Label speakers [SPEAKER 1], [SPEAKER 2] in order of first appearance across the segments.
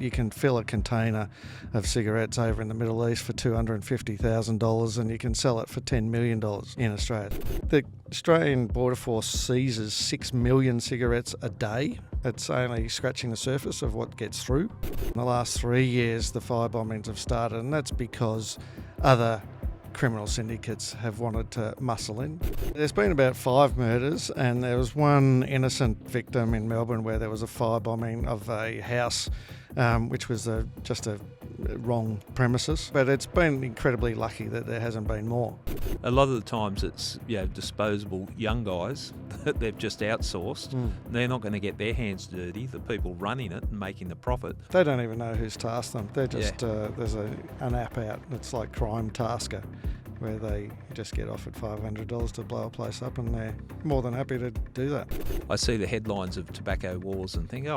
[SPEAKER 1] You can fill a container of cigarettes over in the Middle East for $250,000 and you can sell it for $10 million in Australia. The Australian Border Force seizes 6 million cigarettes a day. It's only scratching the surface of what gets through. In the last 3 years, the firebombings have started, and that's because other criminal syndicates have wanted to muscle in. There's been about 5 murders, and there was one innocent victim in Melbourne where there was a firebombing of a house, which was just a wrong premises. But it's been incredibly lucky that there hasn't been more.
[SPEAKER 2] A lot of the times it's disposable young guys that they've just outsourced. They're not going to get their hands dirty. The people running it and making the profit.
[SPEAKER 1] They don't even know who's tasked them. They're just there's an app out. It's like Crime Tasker, where they just get offered $500 to blow a place up, and they're more than happy to do that.
[SPEAKER 2] I see the headlines of tobacco wars and think,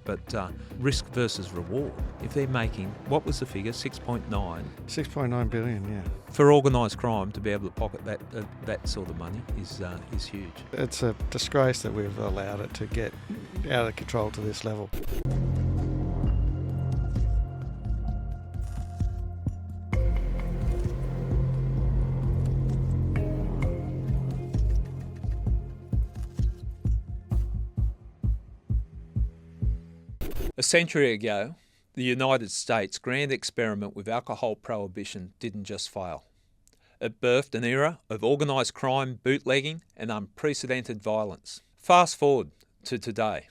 [SPEAKER 2] but risk versus reward. If they're making, what was the figure, 6.9?
[SPEAKER 1] 6.9 billion, yeah.
[SPEAKER 2] For organised crime to be able to pocket that sort of money is huge.
[SPEAKER 1] It's a disgrace that we've allowed it to get out of control to this level.
[SPEAKER 2] A century ago, the United States' grand experiment with alcohol prohibition didn't just fail. It birthed an era of organised crime, bootlegging and unprecedented violence. Fast forward to today,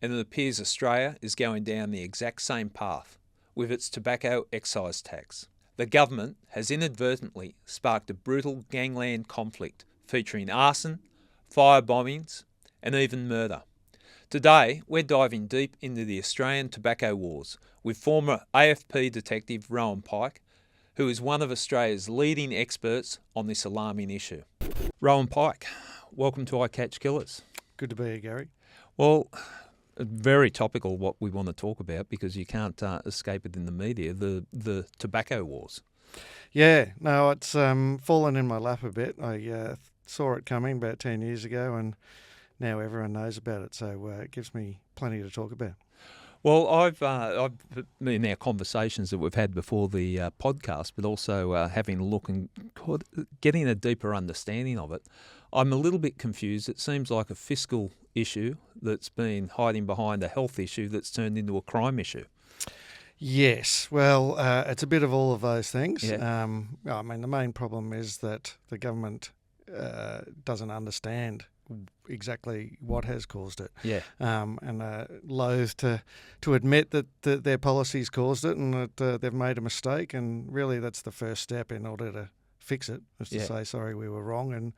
[SPEAKER 2] and it appears Australia is going down the exact same path with its tobacco excise tax. The government has inadvertently sparked a brutal gangland conflict featuring arson, firebombings and even murder. Today, we're diving deep into the Australian tobacco wars with former AFP detective Rohan Pike, who is one of Australia's leading experts on this alarming issue. Rohan Pike, welcome to I Catch Killers.
[SPEAKER 1] Good to be here, Gary.
[SPEAKER 2] Well, very topical what we want to talk about because you can't escape it in the media, the tobacco wars.
[SPEAKER 1] Yeah, no, it's fallen in my lap a bit. I saw it coming about 10 years ago, and now everyone knows about it, so it gives me plenty to talk about.
[SPEAKER 2] Well, I've in our conversations that we've had before the podcast, but also having a look and getting a deeper understanding of it, I'm a little bit confused. It seems like a fiscal issue that's been hiding behind a health issue that's turned into a crime issue.
[SPEAKER 1] Yes, well, it's a bit of all of those things.
[SPEAKER 2] Yeah.
[SPEAKER 1] I mean, the main problem is that the government doesn't understand exactly what has caused it.
[SPEAKER 2] Yeah.
[SPEAKER 1] And loath to admit that their policies caused it and that they've made a mistake. And really, that's the first step in order to fix it, is to say, sorry, we were wrong and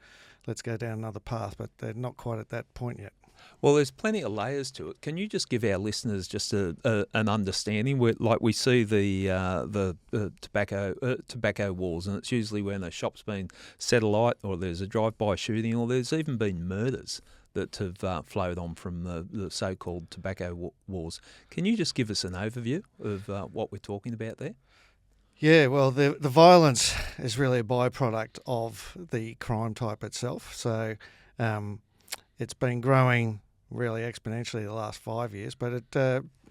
[SPEAKER 1] let's go down another path. But they're not quite at that point yet.
[SPEAKER 2] Well, there's plenty of layers to it. Can you just give our listeners just an understanding? Like we see the tobacco wars, and it's usually when a shop's been set alight, or there's a drive-by shooting, or there's even been murders that have flowed on from the so-called tobacco wars. Can you just give us an overview of what we're talking about there?
[SPEAKER 1] Yeah, well, the violence is really a byproduct of the crime type itself. So it's been growing really exponentially the last 5 years, but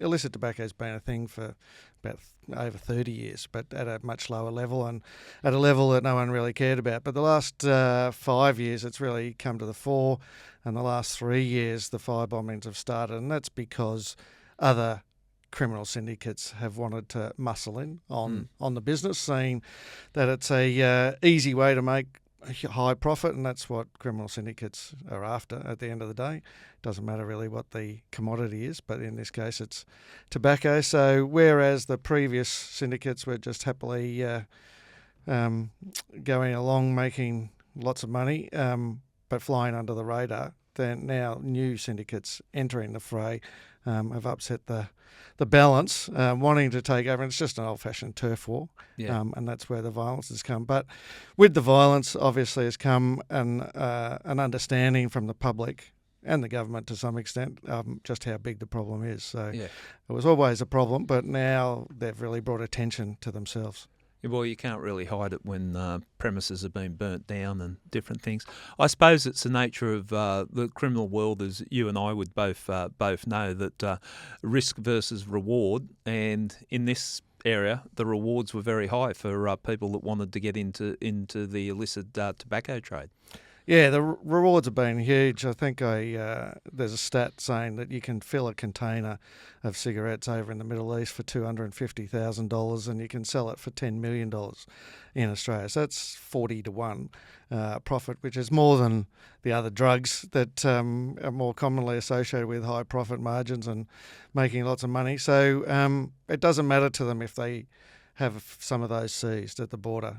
[SPEAKER 1] illicit tobacco has been a thing for about over 30 years, but at a much lower level and at a level that no one really cared about. But the last 5 years, it's really come to the fore, and the last 3 years, the firebombings have started, and that's because other criminal syndicates have wanted to muscle in on the business, saying that it's a easy way to make high profit, and that's what criminal syndicates are after at the end of the day. Doesn't matter really what the commodity is, but in this case it's tobacco. So whereas the previous syndicates were just happily going along making lots of money but flying under the radar, then now new syndicates entering the fray have upset the balance, wanting to take over. And it's just an old-fashioned turf war, and that's where the violence has come. But with the violence, obviously, has come an understanding from the public and the government to some extent just how big the problem is. So it was always a problem, but now they've really brought attention to themselves.
[SPEAKER 2] Yeah, well, you can't really hide it when premises have been burnt down and different things. I suppose it's the nature of the criminal world, as you and I would both know, that risk versus reward, and in this area, the rewards were very high for people that wanted to get into the illicit tobacco trade.
[SPEAKER 1] Yeah, the rewards have been huge. I think there's a stat saying that you can fill a container of cigarettes over in the Middle East for $250,000 and you can sell it for $10 million in Australia. So that's 40 to 1 profit, which is more than the other drugs that are more commonly associated with high profit margins and making lots of money. So it doesn't matter to them if they have some of those seized at the border.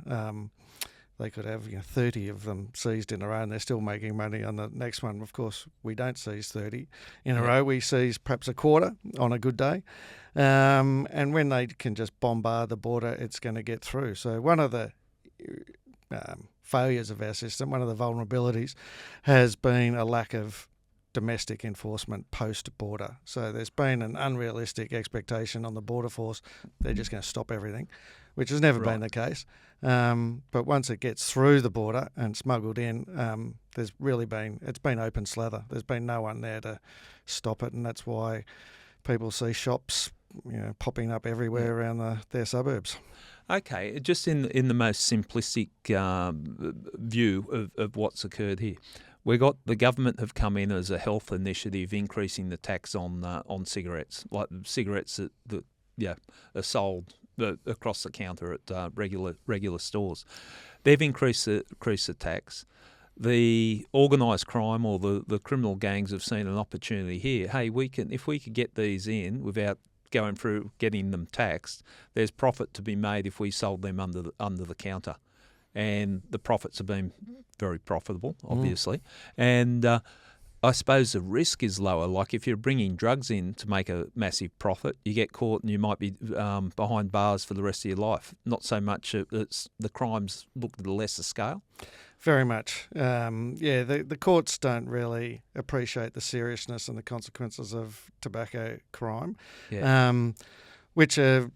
[SPEAKER 1] They could have 30 of them seized in a row and they're still making money on the next one. Of course, we don't seize 30 in a row. We seize perhaps a quarter on a good day. And when they can just bombard the border, it's going to get through. So one of the failures of our system, one of the vulnerabilities, has been a lack of domestic enforcement post-border. So there's been an unrealistic expectation on the Border Force. They're just going to stop everything, which has never been the case. But once it gets through the border and smuggled in, it's been open slather. There's been no one there to stop it, and that's why people see shops popping up everywhere around their suburbs.
[SPEAKER 2] Okay, just in the most simplistic view of what's occurred here, we got the government have come in as a health initiative, increasing the tax on cigarettes, like cigarettes that are sold across the counter at regular stores. They've increased the tax. The organised crime or the criminal gangs have seen an opportunity here. Hey, if we could get these in without going through getting them taxed, there's profit to be made if we sold them under the counter. And the profits have been very profitable, obviously. And I suppose the risk is lower. Like if you're bringing drugs in to make a massive profit, you get caught and you might be behind bars for the rest of your life. Not so much the crimes look at a lesser scale.
[SPEAKER 1] Very much. The courts don't really appreciate the seriousness and the consequences of tobacco crime, which are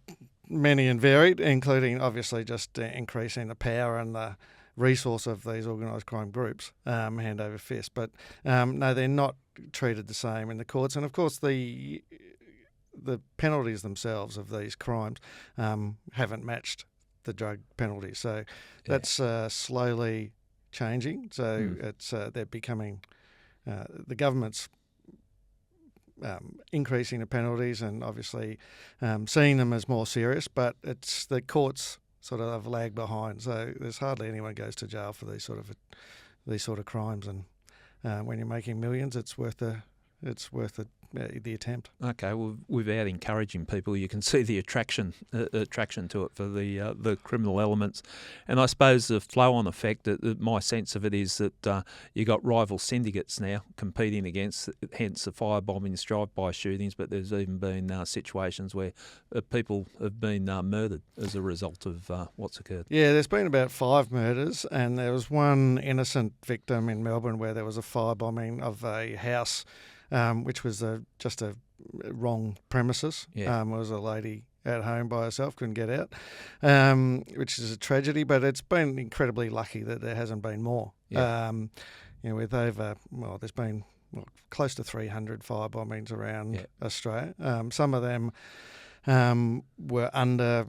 [SPEAKER 1] many and varied, including obviously just increasing the power and the resource of these organised crime groups hand over fist. But no, they're not treated the same in the courts. And of course, the penalties themselves of these crimes haven't matched the drug penalties. So that's slowly changing. So it's they're becoming the government's increasing the penalties and obviously seeing them as more serious, but it's the courts sort of lag behind. So there's hardly anyone goes to jail for these sort of crimes. And when you're making millions, it's worth the attempt.
[SPEAKER 2] Okay, well, without encouraging people, you can see the attraction to it for the criminal elements, and I suppose the flow-on effect. My sense of it is that you got rival syndicates now competing against, hence the firebombings, drive-by shootings. But there's even been situations where people have been murdered as a result of what's occurred.
[SPEAKER 1] Yeah, there's been about 5 murders, and there was one innocent victim in Melbourne where there was a firebombing of a house. Which was just a wrong premises. It was a lady at home by herself, couldn't get out, which is a tragedy, but it's been incredibly lucky that there hasn't been more. With there's been close to 300 firebombings around Australia. Some of them were under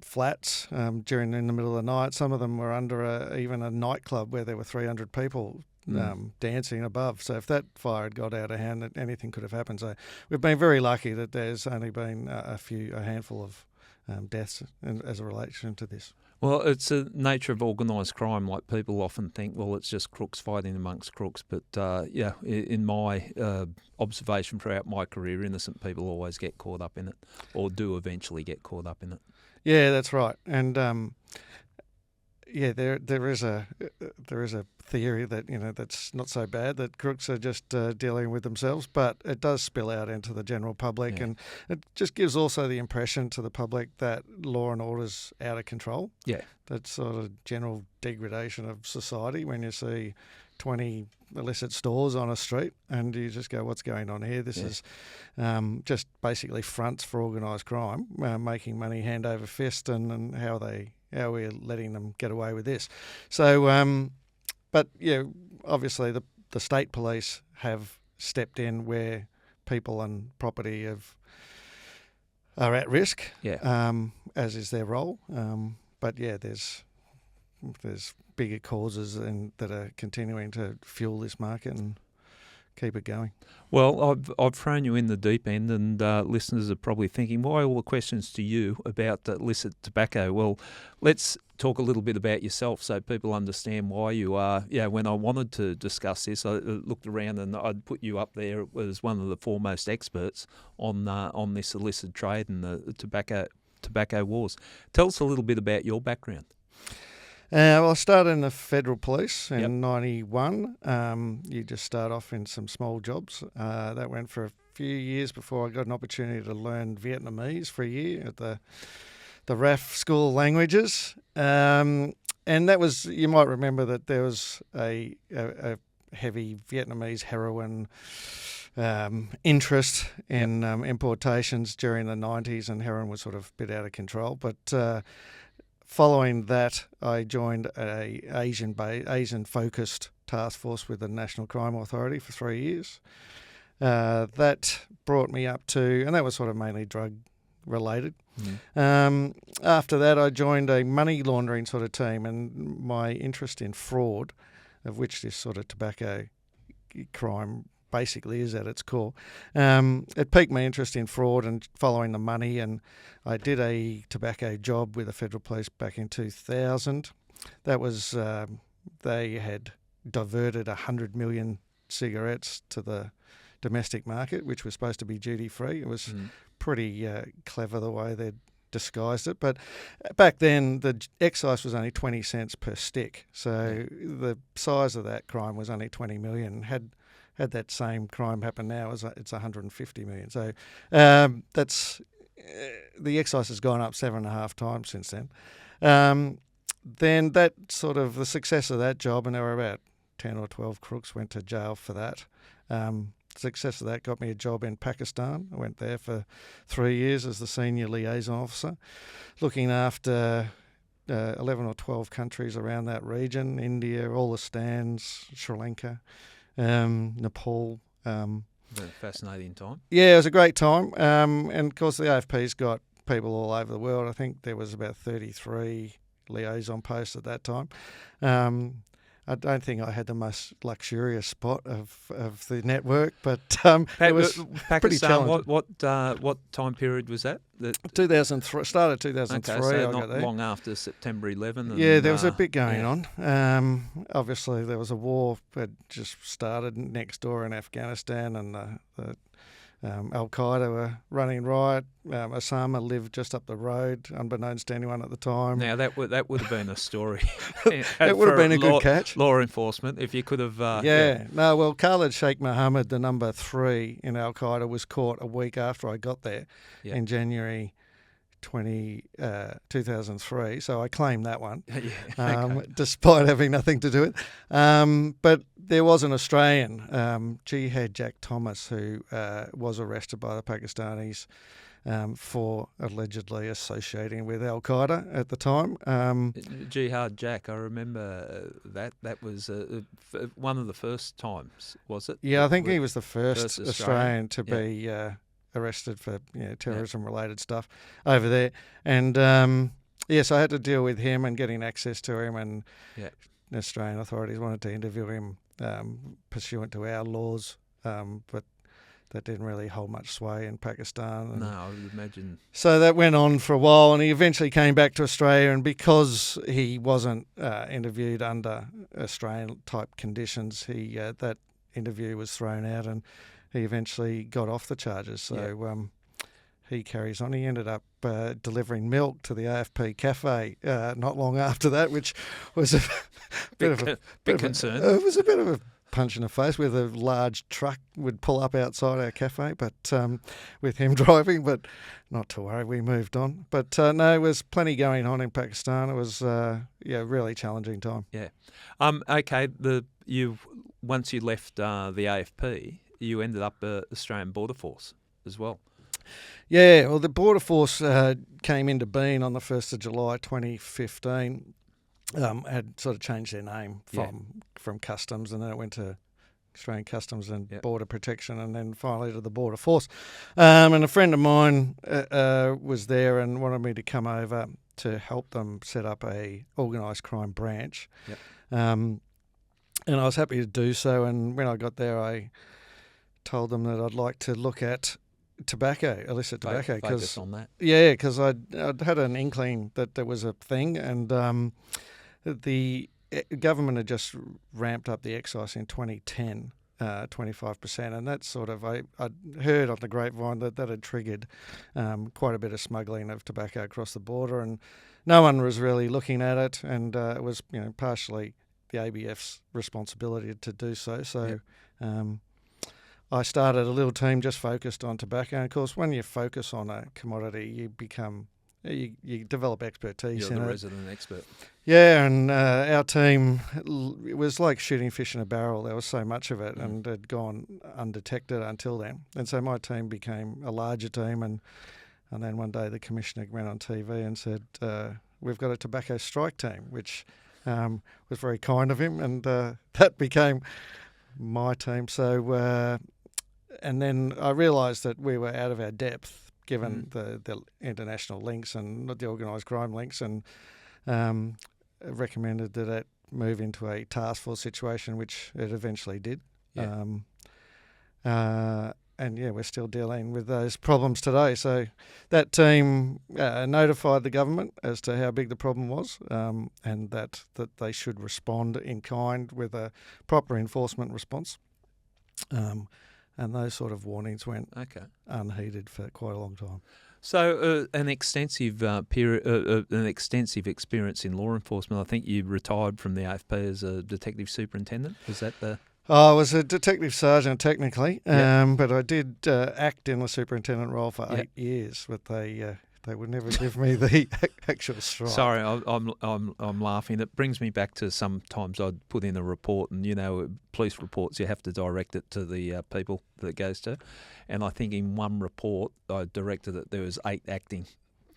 [SPEAKER 1] flats in the middle of the night. Some of them were under even a nightclub where there were 300 people dancing above. So if that fire had got out of hand, anything could have happened. So we've been very lucky that there's only been a handful of deaths as a relation to this.
[SPEAKER 2] Well, it's the nature of organised crime. Like people often think, well, it's just crooks fighting amongst crooks. But in my observation throughout my career, innocent people always get caught up in it, or do eventually get caught up in it.
[SPEAKER 1] Yeah, that's right. And there is a theory that that's not so bad, that crooks are just dealing with themselves, but it does spill out into the general public, and it just gives also the impression to the public that law and order's out of control. Yeah, that sort of general degradation of society when you see 20 illicit stores on a street, and you just go, what's going on here? This is just basically fronts for organised crime, making money hand over fist, and how we're letting them get away with this. So, but yeah, obviously the state police have stepped in where people and property are at risk, as is their role. But yeah, there's bigger causes that are continuing to fuel this market and keep it going.
[SPEAKER 2] Well, I've thrown you in the deep end, and listeners are probably thinking, why all the questions to you about illicit tobacco? Well, let's talk a little bit about yourself so people understand why you are. Yeah, when I wanted to discuss this, I looked around and I'd put you up there as one of the foremost experts on this illicit trade and the tobacco wars. Tell us a little bit about your background.
[SPEAKER 1] Well, I started in the Federal Police in 91. You just start off in some small jobs. That went for a few years before I got an opportunity to learn Vietnamese for a year at the RAF School of Languages. And that was, you might remember that there was a heavy Vietnamese heroin interest in importations during the 90s, and heroin was sort of a bit out of control. But following that, I joined a Asian-focused task force with the National Crime Authority for 3 years. That brought me up to, and that was sort of mainly drug-related. After that, I joined a money laundering sort of team, and my interest in fraud, of which this sort of tobacco crime basically is at its core. It piqued my interest in fraud and following the money, and I did a tobacco job with the Federal Police back in 2000. That was, they had diverted 100 million cigarettes to the domestic market, which was supposed to be duty-free. It was pretty clever the way they'd disguised it. But back then, the excise was only 20 cents per stick. So the size of that crime was only 20 million. Had that same crime happen now, it's 150 million. So that's the excise has gone up 7.5 times since then. Then that sort of the success of that job, and there were about 10 or 12 crooks went to jail for that. Success of that got me a job in Pakistan. I went there for 3 years as the senior liaison officer, looking after 11 or 12 countries around that region: India, all the stands, Sri Lanka, Nepal.
[SPEAKER 2] A fascinating time.
[SPEAKER 1] Yeah, it was a great time. And of course, the AFP's got people all over the world. I think there was about 33 liaison posts at that time. I don't think I had the most luxurious spot of the network, but it was
[SPEAKER 2] Pakistan,
[SPEAKER 1] pretty challenging.
[SPEAKER 2] What time period was that?
[SPEAKER 1] 2003, started 2003.
[SPEAKER 2] Okay, so
[SPEAKER 1] I
[SPEAKER 2] not
[SPEAKER 1] got there.
[SPEAKER 2] long after September 11. And,
[SPEAKER 1] Yeah, there was a bit going on. Obviously, there was a war that just started next door in Afghanistan, and the Al-Qaeda were running riot. Osama lived just up the road, unbeknownst to anyone at the time.
[SPEAKER 2] Now, that would have been a story.
[SPEAKER 1] It would have been a good catch.
[SPEAKER 2] Law enforcement, if you could have...
[SPEAKER 1] No, well, Khalid Sheikh Mohammed, the number 3 in Al-Qaeda, was caught a week after I got there in January 2003, so I claimed that one, despite having nothing to do with it. But there was an Australian, Jihad Jack Thomas, who was arrested by the Pakistanis for allegedly associating with Al-Qaeda at the time.
[SPEAKER 2] Jihad Jack, I remember that. That was one of the first times, was it?
[SPEAKER 1] Yeah, I think he was the first Australian to be... arrested for terrorism-related stuff over there. And, so I had to deal with him and getting access to him, and the Australian authorities wanted to interview him pursuant to our laws, but that didn't really hold much sway in Pakistan.
[SPEAKER 2] No, I would imagine. So
[SPEAKER 1] that went on for a while, and he eventually came back to Australia, and because he wasn't interviewed under Australian-type conditions, that interview was thrown out, and he eventually got off the charges. So he carries on. He ended up delivering milk to the AFP cafe not long after that, which was a bit of a
[SPEAKER 2] concern.
[SPEAKER 1] It was a bit of a punch in the face with a large truck would pull up outside our cafe, but with him driving, but not to worry, we moved on. But no, there was plenty going on in Pakistan. It was really challenging time.
[SPEAKER 2] Yeah. Okay. Once you left the AFP, you ended up Australian Border Force as well.
[SPEAKER 1] Yeah, well, the Border Force came into being on the 1st of July 2015. Had sort of changed their name from Customs, and then it went to Australian Customs and Border Protection, and then finally to the Border Force. And a friend of mine was there and wanted me to come over to help them set up a organised crime branch.
[SPEAKER 2] Yep.
[SPEAKER 1] And I was happy to do so, and when I got there I told them that I'd like to look at tobacco, illicit tobacco.
[SPEAKER 2] Focus on that.
[SPEAKER 1] Yeah, because I'd had an inkling that there was a thing, and the government had just ramped up the excise in 2010, 25%, and that's sort of, I'd heard on the grapevine that had triggered quite a bit of smuggling of tobacco across the border, and no one was really looking at it, and it was partially the ABF's responsibility to do so. So I started a little team just focused on tobacco, and of course when you focus on a commodity you become you develop expertise in it.
[SPEAKER 2] You're the resident expert.
[SPEAKER 1] Yeah, and our team, it was like shooting fish in a barrel. There was so much of it and had gone undetected until then. And so my team became a larger team, and then one day the commissioner went on TV and said, we've got a tobacco strike team, which was very kind of him, and that became my team. So, and then I realised that we were out of our depth, given the international links and the organised crime links, and recommended that it move into a task force situation, which it eventually did.
[SPEAKER 2] Yeah.
[SPEAKER 1] And we're still dealing with those problems today. So that team notified the government as to how big the problem was, and that they should respond in kind with a proper enforcement response. And those sort of warnings went unheeded for quite a long time.
[SPEAKER 2] So an extensive experience in law enforcement. I think you retired from the AFP as a detective superintendent. Was that the?
[SPEAKER 1] I was a detective sergeant technically, but I did act in the superintendent role for 8 years. But they would never give me the actual strike.
[SPEAKER 2] Sorry, I'm laughing. It brings me back to sometimes I'd put in a report, and police reports, you have to direct it to the people that it goes to. And I think in one report I directed that there was 8 acting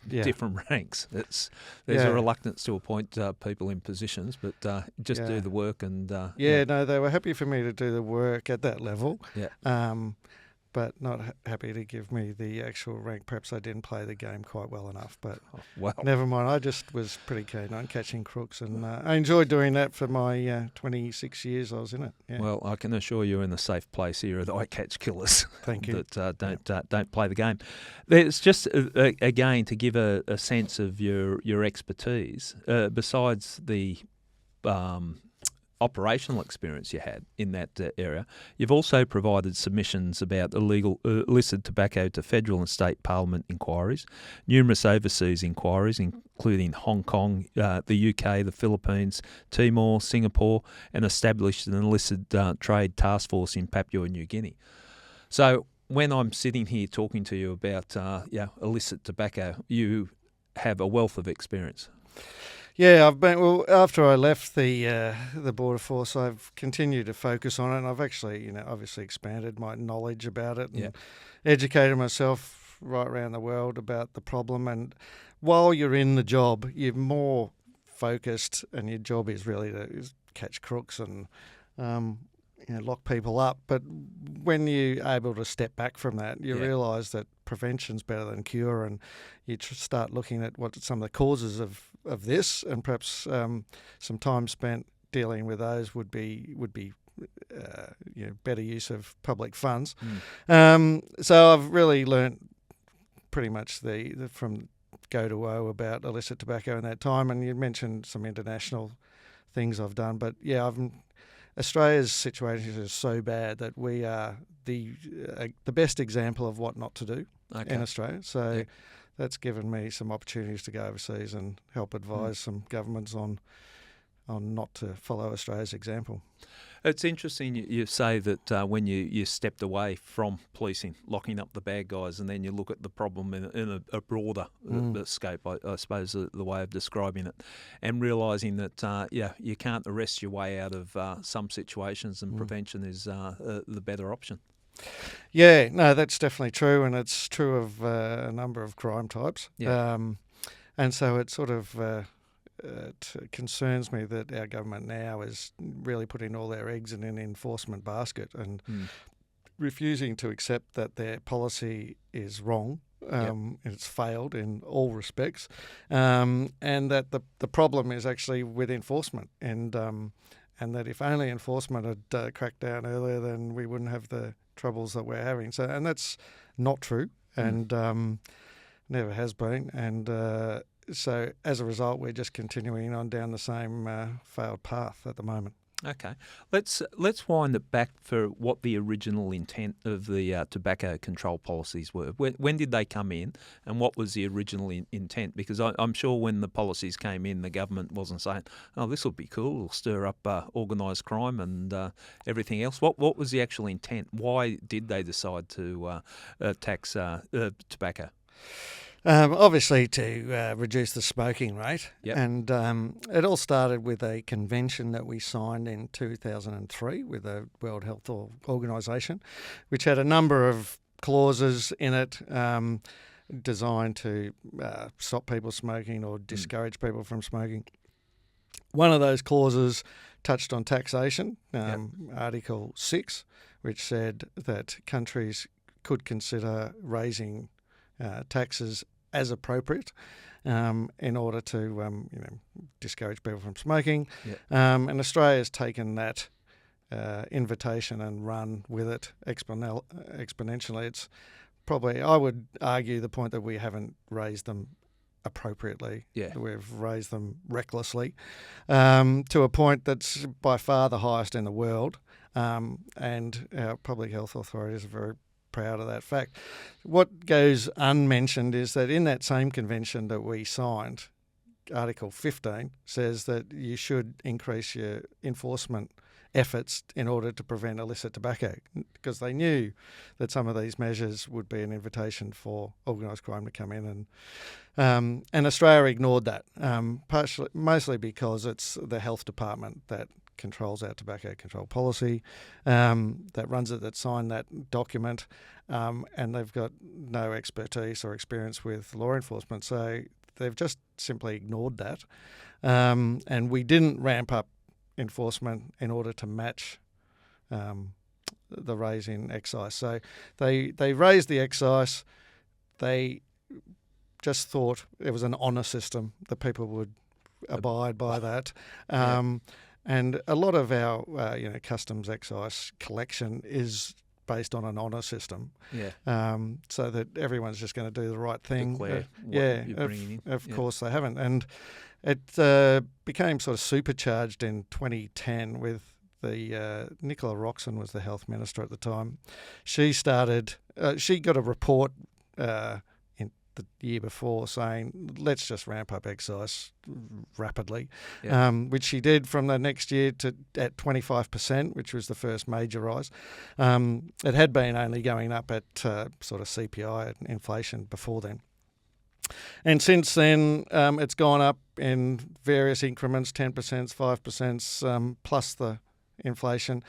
[SPEAKER 2] different ranks. There's a reluctance to appoint people in positions, but just do the work and.
[SPEAKER 1] No, they were happy for me to do the work at that level.
[SPEAKER 2] Yeah.
[SPEAKER 1] But not happy to give me the actual rank. Perhaps I didn't play the game quite well enough, but never mind. I just was pretty keen on catching crooks, and I enjoyed doing that for my 26 years I was in it. Yeah.
[SPEAKER 2] Well, I can assure you're in a safe place here that I catch killers.
[SPEAKER 1] Thank you.
[SPEAKER 2] that don't play the game. It's just, again, to give a sense of your expertise, besides the operational experience you had in that area, you've also provided submissions about illicit tobacco to federal and state parliament inquiries, numerous overseas inquiries, including Hong Kong, the UK, the Philippines, Timor, Singapore, and established an illicit trade task force in Papua New Guinea. So when I'm sitting here talking to you about illicit tobacco, you have a wealth of experience.
[SPEAKER 1] Yeah, after I left the Border Force, I've continued to focus on it, and I've actually, obviously expanded my knowledge about it and educated myself right around the world about the problem. And while you're in the job, you're more focused, and your job is really to catch crooks and lock people up. But when you're able to step back from that, you realise that prevention's better than cure, and you start looking at what some of the causes of this, and perhaps some time spent dealing with those would be better use of public funds. So I've really learnt pretty much the from go to woe about illicit tobacco in that time. And you mentioned some international things I've done, but Australia's situation is so bad that we are the best example of what not to do in Australia. So that's given me some opportunities to go overseas and help advise some governments on not to follow Australia's example.
[SPEAKER 2] It's interesting you say that when you stepped away from policing, locking up the bad guys, and then you look at the problem in a broader scope, I suppose the way of describing it, and realising that, you can't arrest your way out of some situations, and prevention is the better option.
[SPEAKER 1] Yeah, no, that's definitely true, and it's true of a number of crime types.
[SPEAKER 2] Yeah.
[SPEAKER 1] And so it sort of it concerns me that our government now is really putting all their eggs in an enforcement basket and refusing to accept that their policy is wrong. It's failed in all respects, and that the problem is actually with enforcement, and that if only enforcement had cracked down earlier, then we wouldn't have the troubles that we're having. So, and that's not true, and never has been, and so as a result, we're just continuing on down the same failed path at the moment.
[SPEAKER 2] Okay, let's wind it back for what the original intent of the tobacco control policies were. When did they come in, and what was the original intent? Because I'm sure when the policies came in, the government wasn't saying, "Oh, this will be cool, it'll stir up organised crime and everything else." What was the actual intent? Why did they decide to tax tobacco?
[SPEAKER 1] Obviously to reduce the smoking rate.
[SPEAKER 2] Yep.
[SPEAKER 1] And it all started with a convention that we signed in 2003 with the World Health Organisation, which had a number of clauses in it designed to stop people smoking or discourage people from smoking. One of those clauses touched on taxation, Article 6, which said that countries could consider raising taxes as appropriate in order to discourage people from smoking. And Australia's taken that invitation and run with it exponentially. It's probably, I would argue, the point that we haven't raised them appropriately. We've raised them recklessly to a point that's by far the highest in the world, and our public health authorities are very proud of that fact. What goes unmentioned is that in that same convention that we signed, Article 15 says that you should increase your enforcement efforts in order to prevent illicit tobacco, because they knew that some of these measures would be an invitation for organised crime to come in, and Australia ignored that, mostly because it's the health department that controls our tobacco control policy, that runs it, that signed that document, and they've got no expertise or experience with law enforcement, so they've just simply ignored that, and we didn't ramp up enforcement in order to match the raise in excise. So they raised the excise. They just thought it was an honour system, that people would abide by that. And a lot of our customs excise collection is based on an honour system, so that everyone's just going to do the right thing. Of course they haven't, and it became sort of supercharged in 2010 with the Nicola Roxon was the health minister at the time. She started. She got a report in the year before saying, let's just ramp up excise rapidly, which she did from the next year at 25%, which was the first major rise. It had been only going up at sort of CPI and inflation before then. And since then, it's gone up in various increments, 10%, 5%, plus the inflation.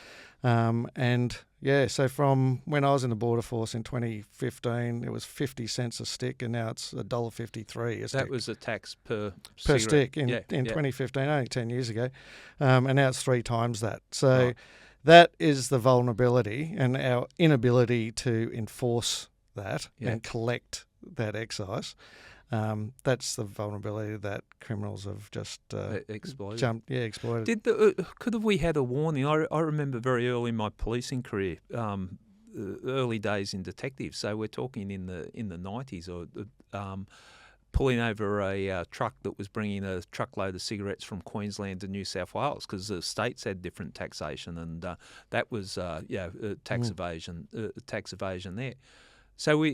[SPEAKER 1] So from when I was in the Border Force in 2015, it was 50 cents a stick, and now it's $1.53 a stick.
[SPEAKER 2] That was a tax per
[SPEAKER 1] stick in 2015, only 10 years ago. And now it's 3 times that. So that is the vulnerability and our inability to enforce that and collect that excise. That's the vulnerability that criminals have just exploited.
[SPEAKER 2] Could have we had a warning? I remember very early in my policing career, early days in detectives. So we're talking in the 90s, or pulling over a truck that was bringing a truckload of cigarettes from Queensland to New South Wales, because the states had different taxation, and that was tax evasion there. So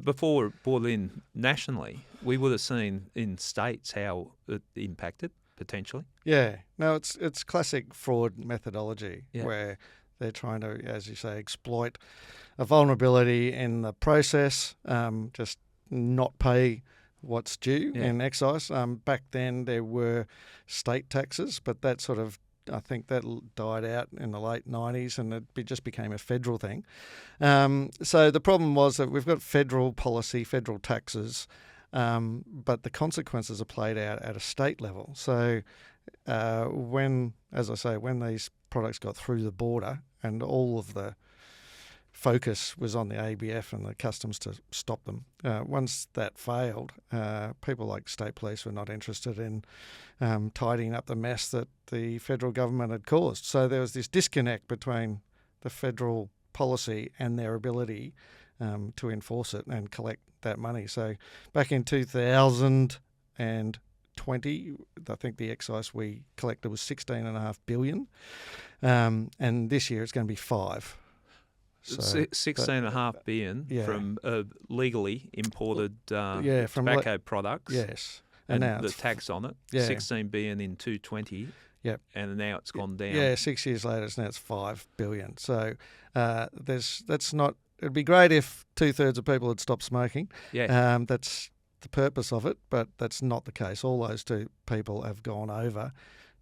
[SPEAKER 2] before it brought in nationally, we would have seen in states how it impacted. potentially.
[SPEAKER 1] Yeah. No, it's classic fraud methodology
[SPEAKER 2] Yeah.
[SPEAKER 1] where they're trying to, as you say, exploit a vulnerability in the process, just not pay what's due
[SPEAKER 2] Yeah.
[SPEAKER 1] in excise. Back then there were state taxes, but that sort of, I think that died out in the late 90s and just became a federal thing. So the problem was that we've got federal policy, federal taxes, but the consequences are played out at a state level. So when these products got through the border and all of the focus was on the ABF and the customs to stop them. Once that failed, people like state police were not interested in tidying up the mess that the federal government had caused. So there was this disconnect between the federal policy and their ability to enforce it and collect that money. So back in 2020, I think the excise we collected was $16.5 billion, and this year it's going to be $5 billion. So,
[SPEAKER 2] $16.5 billion from legally imported tobacco products.
[SPEAKER 1] Yes.
[SPEAKER 2] And the tax on it.
[SPEAKER 1] Yeah.
[SPEAKER 2] $16 billion in 2020.
[SPEAKER 1] Yep.
[SPEAKER 2] And now it's gone down.
[SPEAKER 1] Yeah, 6 years later, now it's $5 billion. So that's not. It'd be great if 2/3 of people had stopped smoking.
[SPEAKER 2] Yeah.
[SPEAKER 1] That's the purpose of it, but that's not the case. All those two people have gone over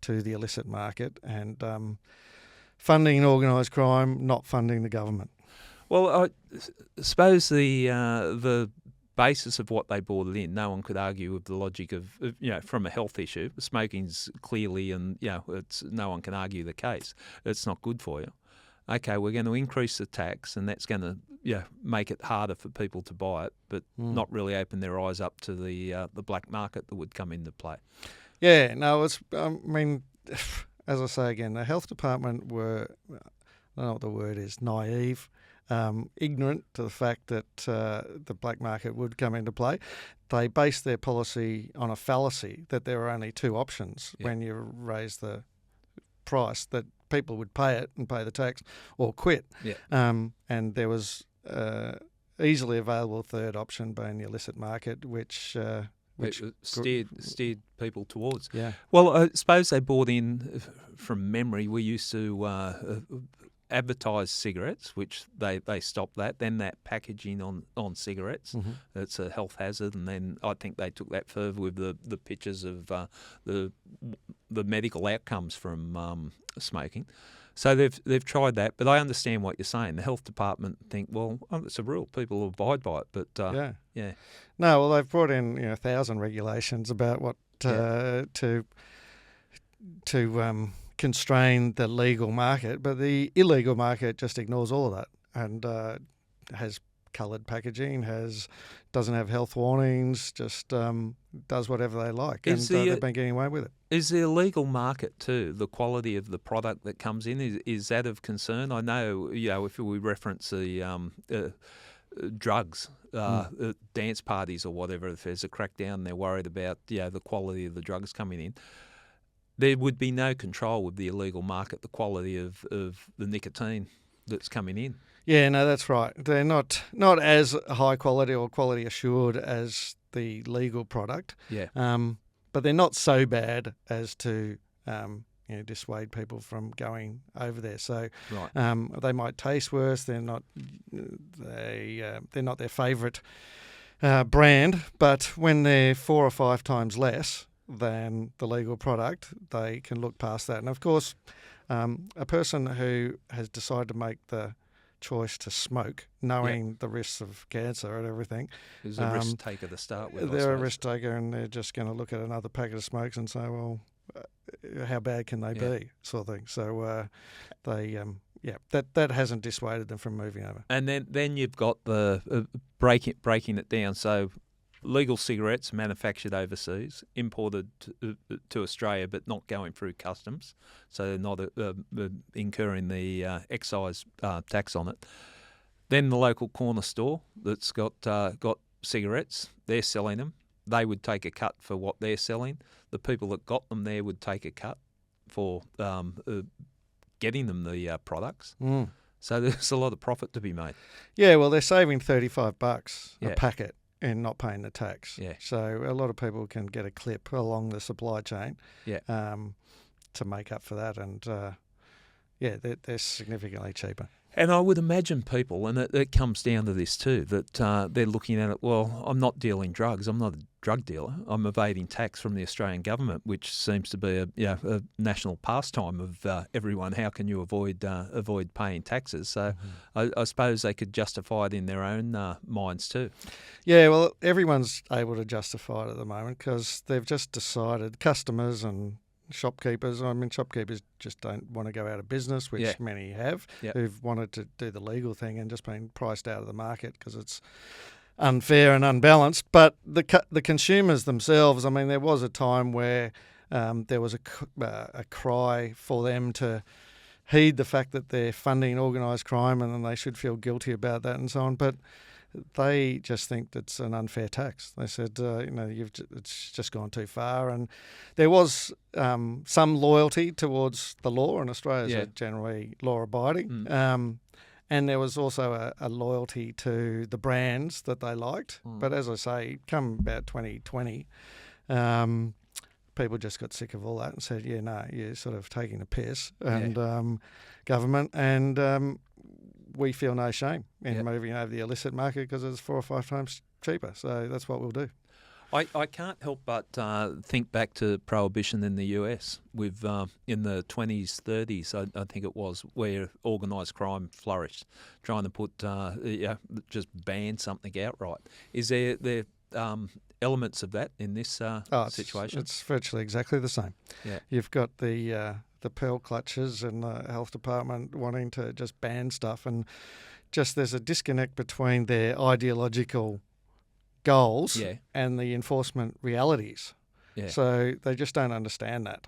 [SPEAKER 1] to the illicit market and funding organised crime, not funding the government.
[SPEAKER 2] Well, I suppose the basis of what they brought it in, no one could argue with the logic of from a health issue. Smoking's clearly, and it's no one can argue the case. It's not good for you. Okay, we're going to increase the tax, and that's going to make it harder for people to buy it, but not really open their eyes up to the black market that would come into play.
[SPEAKER 1] Yeah, no, it's. I mean, as I say again, the health department were, I don't know what the word is, naive. Ignorant to the fact that the black market would come into play. They based their policy on a fallacy that there were only two options when you raise the price, that people would pay it and pay the tax or quit.
[SPEAKER 2] Yeah.
[SPEAKER 1] And there was easily available third option being the illicit market, which steered people towards. Yeah.
[SPEAKER 2] Well, I suppose they bought in, from memory, we used to advertise cigarettes, which they stopped that. Then that packaging on cigarettes, it's a health hazard. And then I think they took that further with the pictures of the medical outcomes from smoking. So they've tried that, but I understand what you're saying. The health department think, well, it's a rule, people will abide by it. But yeah.
[SPEAKER 1] No, well, they've brought in 1,000 regulations about what to constrain the legal market, but the illegal market just ignores all of that and has coloured packaging, doesn't have health warnings, just does whatever they like, they've been getting away with it.
[SPEAKER 2] Is the illegal market too, the quality of the product that comes in, is that of concern? I know, if we reference the drugs, dance parties or whatever, if there's a crackdown, they're worried about the quality of the drugs coming in. There would be no control with the illegal market, the quality of the nicotine that's coming in.
[SPEAKER 1] Yeah, no, that's right. They're not as high quality or quality assured as the legal product.
[SPEAKER 2] Yeah.
[SPEAKER 1] But they're not so bad as to dissuade people from going over there. So they might taste worse. They're not their favourite brand. But when they're 4 or 5 times less than the legal product, they can look past that. And of course, a person who has decided to make the choice to smoke, knowing the risks of cancer and everything,
[SPEAKER 2] is a risk taker to start with.
[SPEAKER 1] They're a risk taker, and they're just going to look at another packet of smokes and say, well, how bad can they be, sort of thing. So that hasn't dissuaded them from moving over.
[SPEAKER 2] And then you've got the breaking it down. So legal cigarettes manufactured overseas, imported to Australia, but not going through customs, so they're not incurring the excise tax on it. Then the local corner store that's got cigarettes, they're selling them. They would take a cut for what they're selling. The people that got them there would take a cut for getting them the products. So there's a lot of profit to be made.
[SPEAKER 1] Yeah, well, they're saving $35 a packet. in not paying the tax.
[SPEAKER 2] Yeah.
[SPEAKER 1] So a lot of people can get a clip along the supply chain
[SPEAKER 2] Yeah.
[SPEAKER 1] to make up for that. And, they're significantly cheaper.
[SPEAKER 2] And I would imagine people, and it comes down to this too, that they're looking at it, well, I'm not dealing drugs. I'm not a drug dealer. I'm evading tax from the Australian government, which seems to be a national pastime of everyone. How can you avoid paying taxes? So I suppose they could justify it in their own minds too.
[SPEAKER 1] Yeah, well, everyone's able to justify it at the moment because they've just decided, customers and shopkeepers just don't want to go out of business, which many have, who've wanted to do the legal thing and just been priced out of the market because it's unfair and unbalanced. But the consumers themselves, I mean, there was a time where there was a cry for them to heed the fact that they're funding organised crime and then they should feel guilty about that and so on. But they just think that's an unfair tax. They said, it's just gone too far. And there was some loyalty towards the law, and Australians are generally law-abiding. And there was also a loyalty to the brands that they liked. But as I say, come about 2020, people just got sick of all that and said, you're sort of taking a piss, and government, and we feel no shame in moving over the illicit market because it's 4 or 5 times cheaper. So that's what we'll do.
[SPEAKER 2] I can't help but think back to prohibition in the US with in the 20s, 30s, I think it was, where organised crime flourished, trying to put just ban something outright. Is there elements of that in this situation?
[SPEAKER 1] It's virtually exactly the same.
[SPEAKER 2] Yeah.
[SPEAKER 1] You've got the pearl clutches and the health department wanting to just ban stuff, and just there's a disconnect between their ideological goals and the enforcement realities.
[SPEAKER 2] Yeah.
[SPEAKER 1] So they just don't understand that.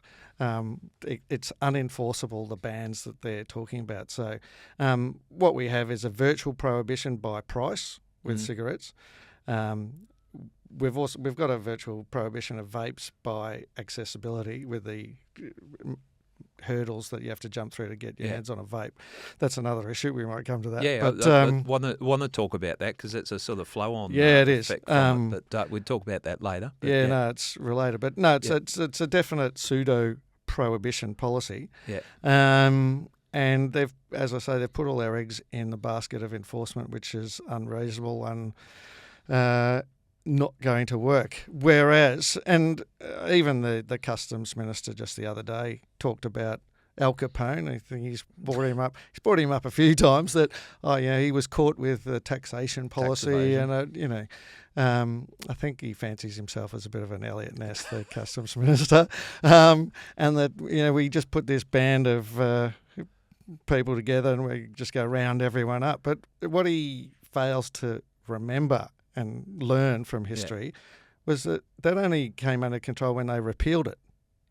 [SPEAKER 1] It's unenforceable, the bans that they're talking about. So what we have is a virtual prohibition by price with cigarettes. We've got a virtual prohibition of vapes by accessibility with the hurdles that you have to jump through to get your hands on a vape. That's another issue. We might come to that.
[SPEAKER 2] Yeah,
[SPEAKER 1] but
[SPEAKER 2] I want to talk about that because it's a sort of flow-on.
[SPEAKER 1] It is.
[SPEAKER 2] But we'll talk about that later. But
[SPEAKER 1] no, it's related. But no, it's a definite pseudo-prohibition policy.
[SPEAKER 2] Yeah.
[SPEAKER 1] And they've, as I say, they've put all their eggs in the basket of enforcement, which is unreasonable and not going to work. Whereas, and even the customs minister just the other day talked about Al Capone. I think he's brought him up. He's brought him up a few times that he was caught with the taxation policy, and I think he fancies himself as a bit of an Elliot Ness, the customs minister, and that we just put this band of people together and we just go round everyone up. But what he fails to remember and learn from history was that only came under control when they repealed it.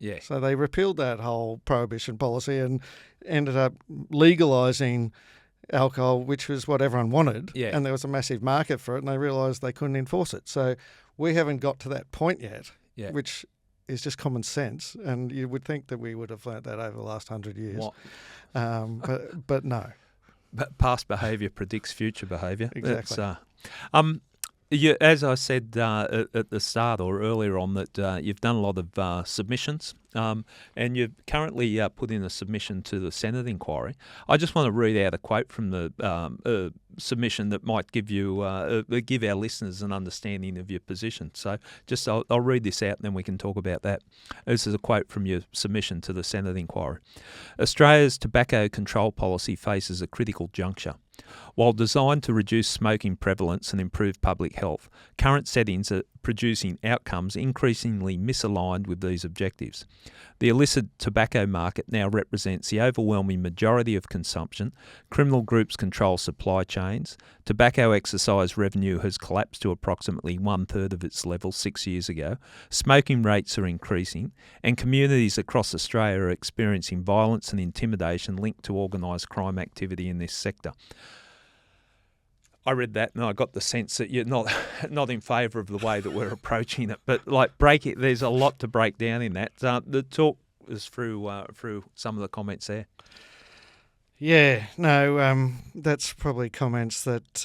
[SPEAKER 2] Yeah.
[SPEAKER 1] So they repealed that whole prohibition policy and ended up legalising alcohol, which was what everyone wanted.
[SPEAKER 2] Yeah.
[SPEAKER 1] And there was a massive market for it, and they realised they couldn't enforce it. So we haven't got to that point yet, which is just common sense. And you would think that we would have learnt that over the last 100 years. But no.
[SPEAKER 2] But past behaviour predicts future behaviour.
[SPEAKER 1] Exactly.
[SPEAKER 2] As I said at the start or earlier on, that you've done a lot of submissions, and you've currently put in a submission to the Senate inquiry. I just want to read out a quote from the submission that might give our listeners an understanding of your position. So I'll read this out and then we can talk about that. This is a quote from your submission to the Senate inquiry. Australia's tobacco control policy faces a critical juncture. While designed to reduce smoking prevalence and improve public health, current settings are producing outcomes increasingly misaligned with these objectives. The illicit tobacco market now represents the overwhelming majority of consumption. Criminal groups control supply chains. Tobacco excise revenue has collapsed to approximately 1/3 of its level 6 years ago. Smoking rates are increasing, and communities across Australia are experiencing violence and intimidation linked to organised crime activity in this sector. I read that and I got the sense that you're not in favour of the way that we're approaching it. But there's a lot to break down in that. The talk is through some of the comments there.
[SPEAKER 1] Yeah, no, that's probably comments that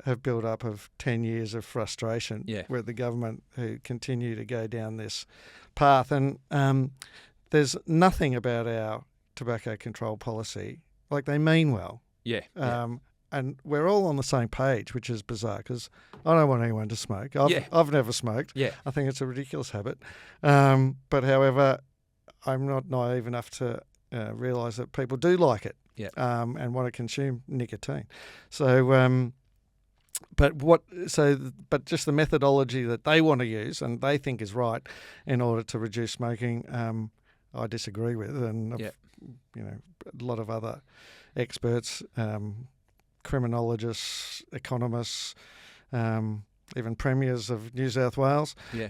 [SPEAKER 1] have built up of 10 years of frustration
[SPEAKER 2] Yeah.
[SPEAKER 1] with the government who continue to go down this path. And there's nothing about our tobacco control policy. Like, they mean well.
[SPEAKER 2] Yeah.
[SPEAKER 1] And we're all on the same page, which is bizarre because I don't want anyone to smoke. I've never smoked.
[SPEAKER 2] Yeah.
[SPEAKER 1] I think it's a ridiculous habit. But however, I'm not naive enough to realise that people do like it.
[SPEAKER 2] Yeah.
[SPEAKER 1] And want to consume nicotine. So, but just the methodology that they want to use and they think is right in order to reduce smoking, I disagree with. And
[SPEAKER 2] Yeah.
[SPEAKER 1] A lot of other experts, criminologists, economists, even premiers of New South Wales,
[SPEAKER 2] Yeah.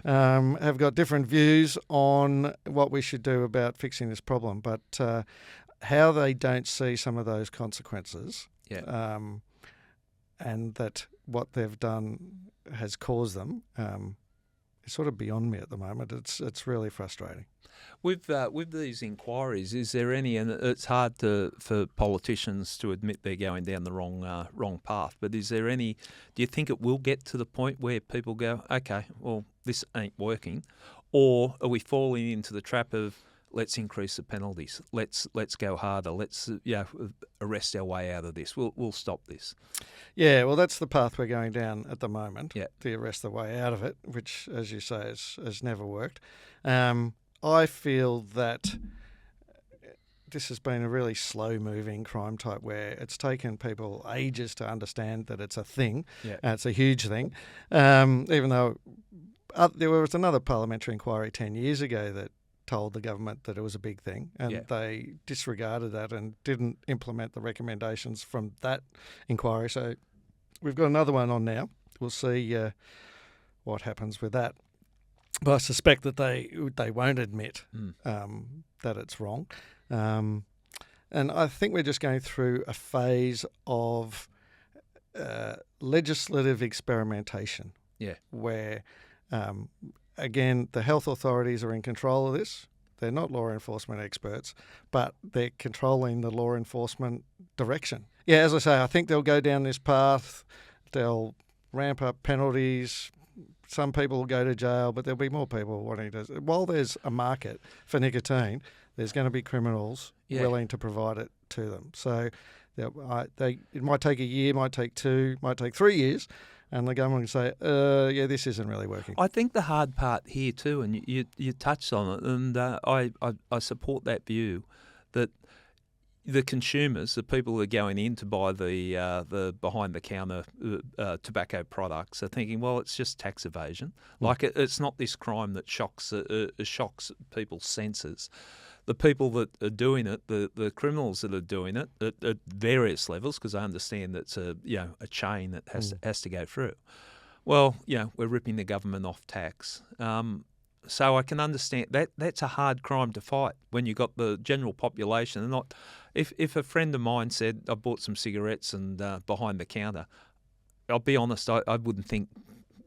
[SPEAKER 1] have got different views on what we should do about fixing this problem. But how they don't see some of those consequences,
[SPEAKER 2] Yeah.
[SPEAKER 1] and that what they've done has caused them, is sort of beyond me at the moment. It's really frustrating.
[SPEAKER 2] With these inquiries, is there any? And it's hard for politicians to admit they're going down the wrong path. But is there any? Do you think it will get to the point where people go, okay, well, this ain't working, or are we falling into the trap of let's increase the penalties, let's go harder, let's arrest our way out of this. We'll stop this.
[SPEAKER 1] Yeah, well, that's the path we're going down at the moment.
[SPEAKER 2] Yeah.
[SPEAKER 1] To arrest the way out of it, which, as you say, has never worked. I feel that this has been a really slow-moving crime type where it's taken people ages to understand that it's a thing.
[SPEAKER 2] Yeah.
[SPEAKER 1] It's a huge thing. Even though there was another parliamentary inquiry 10 years ago that told the government that it was a big thing, and they disregarded that and didn't implement the recommendations from that inquiry. So we've got another one on now. We'll see what happens with that. But I suspect that they won't admit that it's wrong. And I think we're just going through a phase of legislative experimentation.
[SPEAKER 2] Yeah.
[SPEAKER 1] Where, again, the health authorities are in control of this. They're not law enforcement experts, but they're controlling the law enforcement direction. Yeah, as I say, I think they'll go down this path. They'll ramp up penalties. Some people will go to jail, but there'll be more people wanting to. While there's a market for nicotine, there's going to be criminals willing to provide it to them. So it might take a year, might take 2, might take 3 years, and the government can say, this isn't really working.
[SPEAKER 2] I think the hard part here too, and you touched on it, and I support that view, that the consumers, the people who are going in to buy the behind-the-counter tobacco products, are thinking, well, it's just tax evasion. Like it's not this crime that shocks people's senses. The people that are doing it, the criminals that are doing it at various levels, because I understand it's a chain that has to go through. Well, we're ripping the government off tax. So I can understand that that's a hard crime to fight when you've got the general population. And not if a friend of mine said, I bought some cigarettes and behind the counter, I'll be honest, I wouldn't think,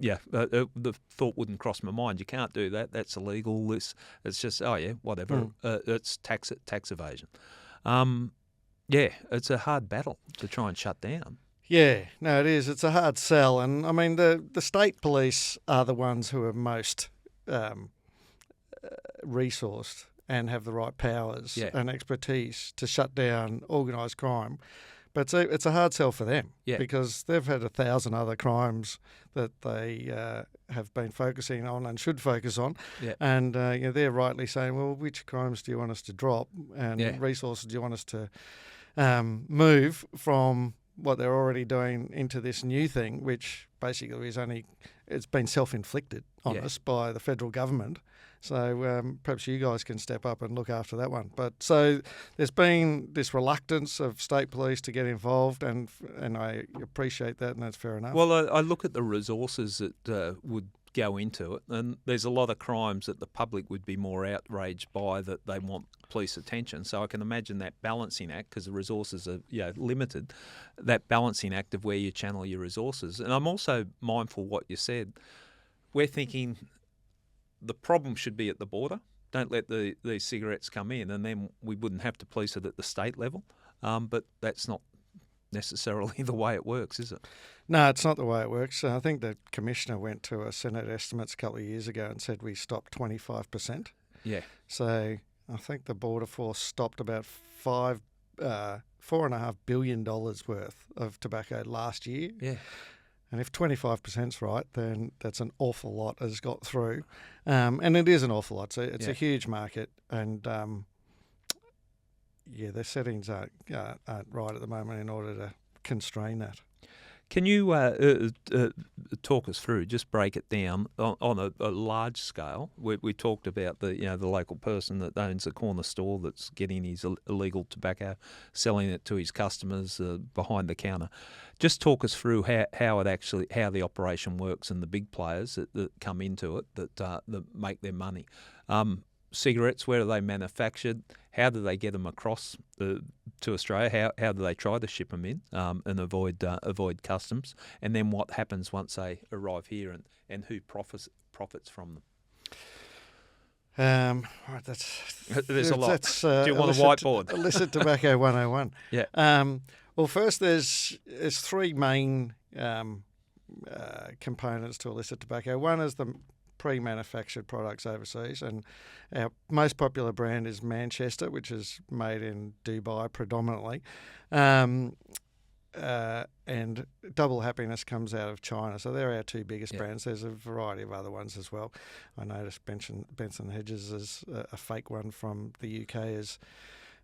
[SPEAKER 2] the thought wouldn't cross my mind. You can't do that. That's illegal. It's just, whatever. It's tax evasion. It's a hard battle to try and shut down.
[SPEAKER 1] Yeah, no, it is. It's a hard sell. And, I mean, the state police are the ones who are most resourced and have the right powers and expertise to shut down organised crime. But it's a hard sell for them because they've had 1,000 other crimes that they have been focusing on and should focus on. Yeah. And they're rightly saying, well, which crimes do you want us to drop and resources do you want us to move from what they're already doing into this new thing, which basically it's been self-inflicted on us by the federal government. So perhaps you guys can step up and look after that one. But so there's been this reluctance of state police to get involved, and I appreciate that, and that's fair enough.
[SPEAKER 2] Well, I look at the resources that would go into it, and there's a lot of crimes that the public would be more outraged by, that they want police attention. So I can imagine that balancing act, because the resources are limited, that balancing act of where you channel your resources. And I'm also mindful what you said. We're thinking the problem should be at the border. Don't let these cigarettes come in, and then we wouldn't have to police it at the state level. but that's not necessarily the way it works, is it?
[SPEAKER 1] No, it's not the way it works. I think the Commissioner went to a Senate estimates a couple of years ago and said we stopped 25%.
[SPEAKER 2] Yeah.
[SPEAKER 1] So I think the Border Force stopped about $4.5 billion worth of tobacco last year.
[SPEAKER 2] Yeah.
[SPEAKER 1] And if 25% is right, then that's an awful lot has got through. And it is an awful lot. So it's a huge market. And, their settings aren't right at the moment in order to constrain that.
[SPEAKER 2] Can you talk us through, just break it down on a large scale? We talked about the local person that owns a corner store that's getting his illegal tobacco, selling it to his customers behind the counter. Just talk us through how the operation works and the big players that come into it that make their money. Cigarettes, where are they manufactured? How do they get them across to Australia? How do they try to ship them in and avoid customs? And then what happens once they arrive here, and who profits from them?
[SPEAKER 1] Right,
[SPEAKER 2] there's a lot.
[SPEAKER 1] That's,
[SPEAKER 2] do you want a whiteboard?
[SPEAKER 1] Illicit tobacco 101.
[SPEAKER 2] Yeah.
[SPEAKER 1] Well, first there's three main components to illicit tobacco. One is the pre-manufactured products overseas, and our most popular brand is Manchester, which is made in Dubai predominantly, and Double Happiness comes out of China. So they're our two biggest brands. There's a variety of other ones as well. I noticed Benson Hedges is a fake one from the UK is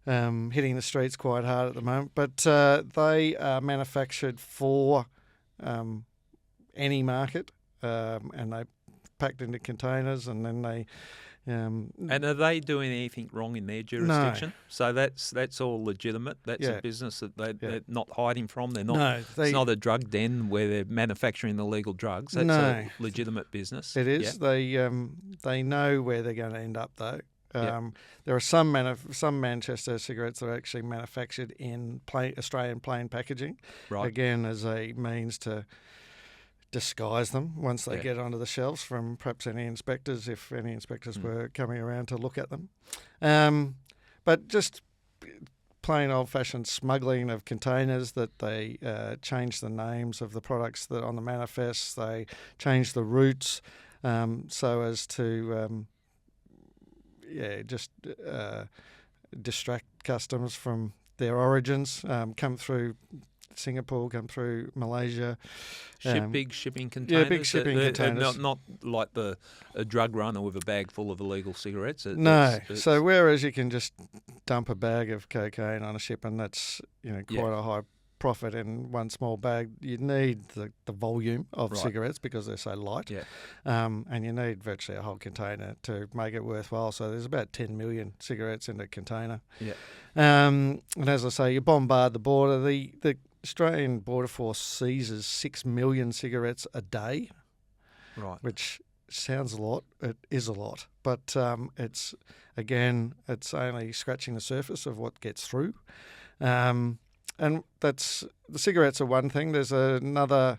[SPEAKER 1] hitting the streets quite hard at the moment, but they are manufactured for any market, and they packed into containers, and then they.
[SPEAKER 2] And are they doing anything wrong in their jurisdiction?
[SPEAKER 1] No.
[SPEAKER 2] So that's all legitimate. That's a business that they're not hiding from. They're not.
[SPEAKER 1] No,
[SPEAKER 2] it's not a drug den where they're manufacturing illegal drugs. That's a legitimate business.
[SPEAKER 1] It is. Yeah. They know where they're going to end up though. There are some Manchester cigarettes that are actually manufactured in Australian plain packaging.
[SPEAKER 2] Right.
[SPEAKER 1] Again, as a means to disguise them once they get onto the shelves from perhaps any inspectors, if any inspectors were coming around to look at them. But just plain old-fashioned smuggling of containers that they change the names of the products that on the manifests, they change the routes so as to distract customers from their origins, come through Singapore, come through Malaysia.
[SPEAKER 2] Big shipping containers.
[SPEAKER 1] Yeah, big shipping containers.
[SPEAKER 2] Not like a drug runner with a bag full of illegal cigarettes.
[SPEAKER 1] So whereas you can just dump a bag of cocaine on a ship and that's quite a high profit in one small bag, you need the volume of cigarettes because they're so light.
[SPEAKER 2] Yeah.
[SPEAKER 1] And you need virtually a whole container to make it worthwhile. So there's about 10 million cigarettes in a container.
[SPEAKER 2] Yeah.
[SPEAKER 1] And as I say, you bombard the border. The Australian Border Force seizes 6 million cigarettes a day,
[SPEAKER 2] right?
[SPEAKER 1] Which sounds a lot. It is a lot, but it's only scratching the surface of what gets through. And that's the cigarettes are one thing. There's another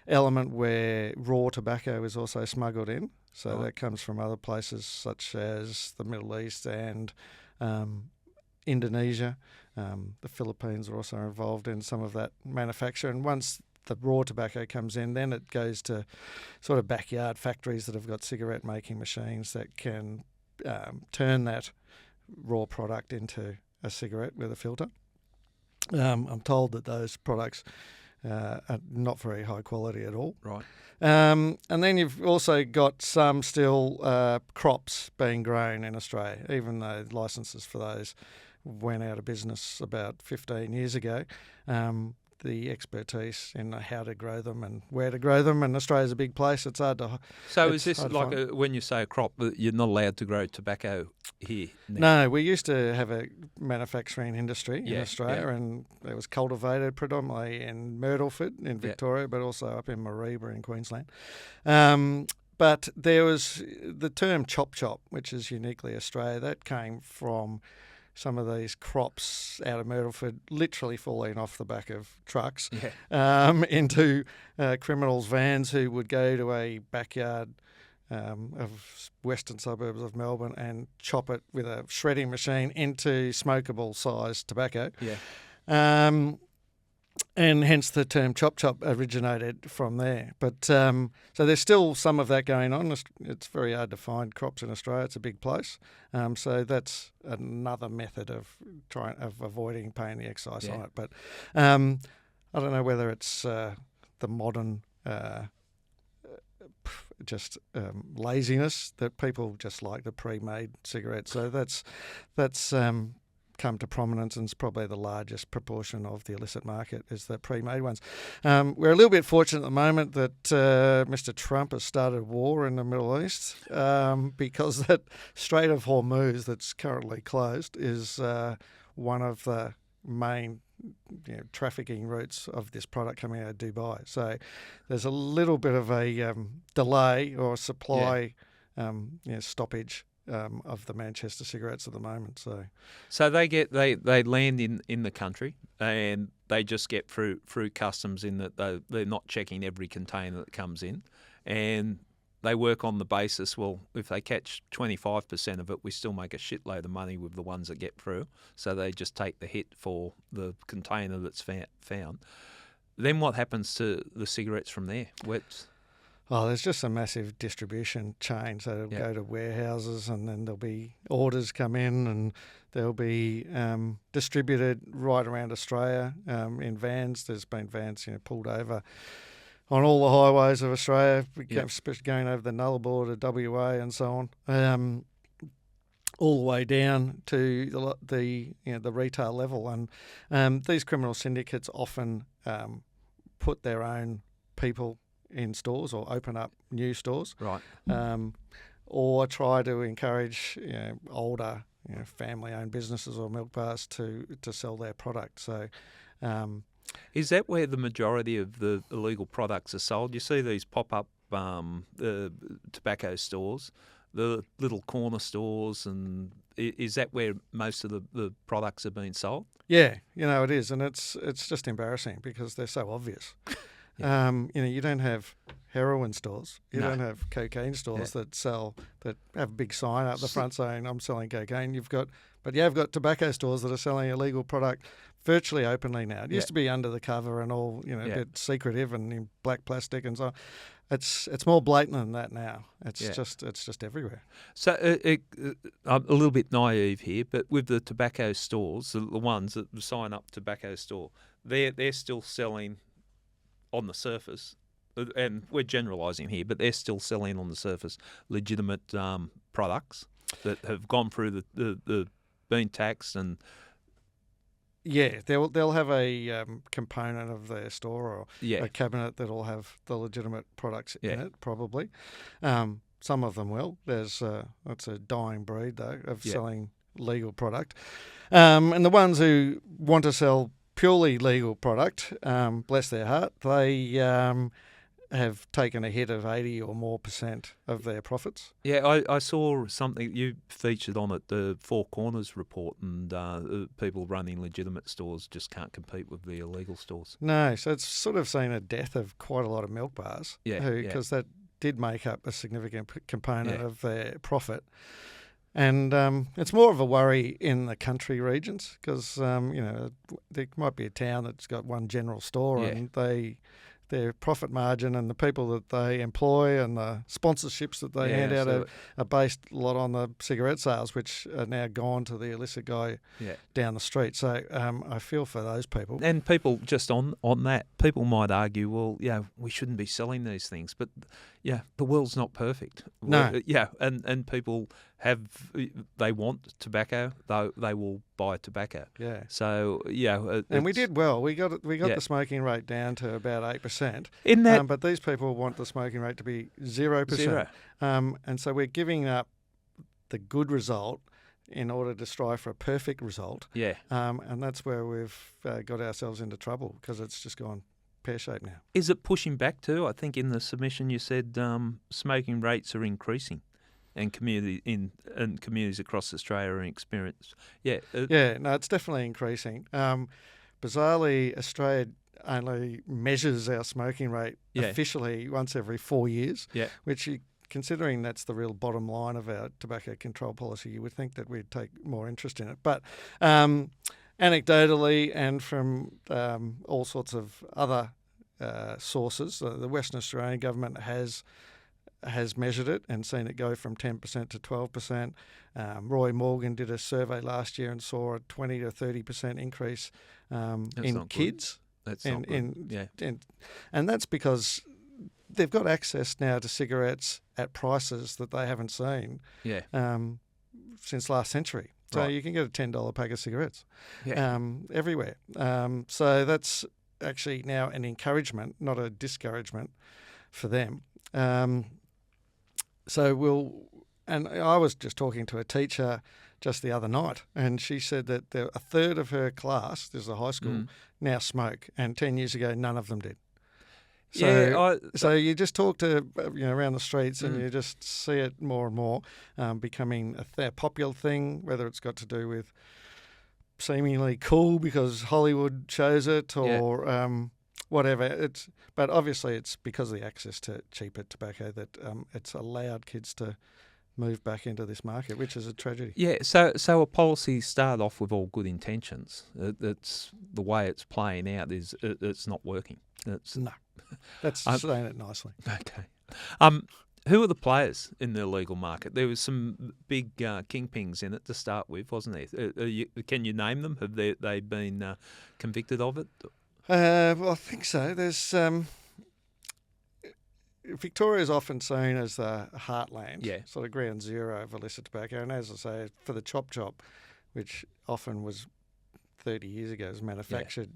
[SPEAKER 1] element where raw tobacco is also smuggled in. So that comes from other places such as the Middle East and Indonesia. The Philippines are also involved in some of that manufacture. And once the raw tobacco comes in, then it goes to sort of backyard factories that have got cigarette making machines that can turn that raw product into a cigarette with a filter. I'm told that those products are not very high quality at all.
[SPEAKER 2] Right.
[SPEAKER 1] And then you've also got some still crops being grown in Australia, even though licences for those went out of business about 15 years ago. The expertise in how to grow them and where to grow them, and Australia's a big place. It's hard to.
[SPEAKER 2] So is this like when you say a crop, you're not allowed to grow tobacco here?
[SPEAKER 1] No, we used to have a manufacturing industry in Australia, and it was cultivated predominantly in Myrtleford in Victoria, but also up in Mareeba in Queensland. But there was the term chop, which is uniquely Australia. That came from some of these crops out of Myrtleford literally falling off the back of trucks into criminals' vans who would go to a backyard of western suburbs of Melbourne and chop it with a shredding machine into smokable sized tobacco.
[SPEAKER 2] Yeah.
[SPEAKER 1] And hence the term chop chop originated from there. But so there's still some of that going on. It's very hard to find crops in Australia. It's a big place. So that's another method of avoiding paying the excise on it. But I don't know whether it's the modern laziness that people just like the pre-made cigarettes. So that's come to prominence, and it's probably the largest proportion of the illicit market is the pre-made ones. We're a little bit fortunate at the moment that Mr. Trump has started a war in the Middle East because that Strait of Hormuz that's currently closed is one of the main trafficking routes of this product coming out of Dubai. So there's a little bit of a delay or supply stoppage of the Manchester cigarettes at the moment.
[SPEAKER 2] So they land in the country and they just get through customs in that they're not checking every container that comes in, and they work on the basis, well, if they catch 25% of it, we still make a shitload of money with the ones that get through. So they just take the hit for the container that's found. Then what happens to the cigarettes from there?
[SPEAKER 1] There's just a massive distribution chain. So it'll go to warehouses, and then there'll be orders come in, and they'll be distributed right around Australia in vans. There's been vans pulled over on all the highways of Australia, especially going over the Nullarbor to WA and so on, all the way down to the retail level. And these criminal syndicates often put their own people in stores or open up new stores,
[SPEAKER 2] right?
[SPEAKER 1] Or try to encourage older family-owned businesses or milk bars to sell their product. So.
[SPEAKER 2] Is that where the majority of the illegal products are sold? You see these pop-up tobacco stores, the little corner stores, and is that where most of the products are being sold?
[SPEAKER 1] Yeah, it is, and it's just embarrassing because they're so obvious. You don't have heroin stores, you don't have cocaine stores that have a big sign up the front saying I'm selling cocaine. But you have got tobacco stores that are selling illegal product virtually openly now. It used to be under the cover and all, a bit secretive and in black plastic and so on. It's more blatant than that now. It's just everywhere.
[SPEAKER 2] So I'm a little bit naive here, but with the tobacco stores, the ones that sign up tobacco store, they're still selling on the surface, and we're generalising here, but they're still selling on the surface legitimate products that have gone through the been taxed and.
[SPEAKER 1] Yeah, they'll have a component of their store or a cabinet that'll have the legitimate products in it, probably. Some of them will. That's a dying breed, though, of selling legal product. And the ones who want to sell purely legal product, bless their heart, they have taken a hit of 80 or more % of their profits.
[SPEAKER 2] Yeah, I saw something you featured on it, the Four Corners report, and people running legitimate stores just can't compete with the illegal stores.
[SPEAKER 1] No, so it's sort of seen a death of quite a lot of milk bars, because that did make up a significant component of their profit. And it's more of a worry in the country regions because, there might be a town that's got one general store and their profit margin and the people that they employ and the sponsorships that they hand out are based a lot on the cigarette sales, which are now gone to the illicit guy down the street. So I feel for those people.
[SPEAKER 2] And people just on that, people might argue, well, we shouldn't be selling these things. But, the world's not perfect.
[SPEAKER 1] No.
[SPEAKER 2] And people they want tobacco, they will buy tobacco.
[SPEAKER 1] Yeah.
[SPEAKER 2] So,
[SPEAKER 1] and we did well. We got the smoking rate down to about 8%.
[SPEAKER 2] In that,
[SPEAKER 1] but these people want the smoking rate to be 0%. And so we're giving up the good result in order to strive for a perfect result.
[SPEAKER 2] Yeah.
[SPEAKER 1] And that's where we've got ourselves into trouble because it's just gone pear-shaped now.
[SPEAKER 2] Is it pushing back too? I think in the submission you said smoking rates are increasing. And communities across Australia are experienced. No,
[SPEAKER 1] it's definitely increasing. Bizarrely, Australia only measures our smoking rate officially once every 4 years, which, considering that's the real bottom line of our tobacco control policy, you would think that we'd take more interest in it. But anecdotally and from all sorts of other sources, the Western Australian government has measured it and seen it go from 10% to 12%. Roy Morgan did a survey last year and saw a 20 to 30% increase in kids.
[SPEAKER 2] That's not good.
[SPEAKER 1] And that's because they've got access now to cigarettes at prices that they haven't seen since last century. So you can get a $10 pack of cigarettes everywhere. So that's actually now an encouragement, not a discouragement for them. And I was just talking to a teacher just the other night, and she said that a third of her class, this is a high school, now smoke, and 10 years ago none of them did. So you just talk to around the streets, and you just see it more and more becoming a popular thing, whether it's got to do with seemingly cool because Hollywood shows it or whatever. But obviously it's because of the access to cheaper tobacco that it's allowed kids to move back into this market, which is a tragedy.
[SPEAKER 2] Yeah, so a policy start off with all good intentions. It's the way it's playing out is it's not working.
[SPEAKER 1] No, that's saying it nicely.
[SPEAKER 2] Okay. Who are the players in the illegal market? There was some big kingpins in it to start with, wasn't there? Can you name them? Have they been convicted of it?
[SPEAKER 1] Well, I think so. There's Victoria is often seen as the heartland, sort of ground zero of illicit tobacco. And as I say, for the chop, which often was 30 years ago, was manufactured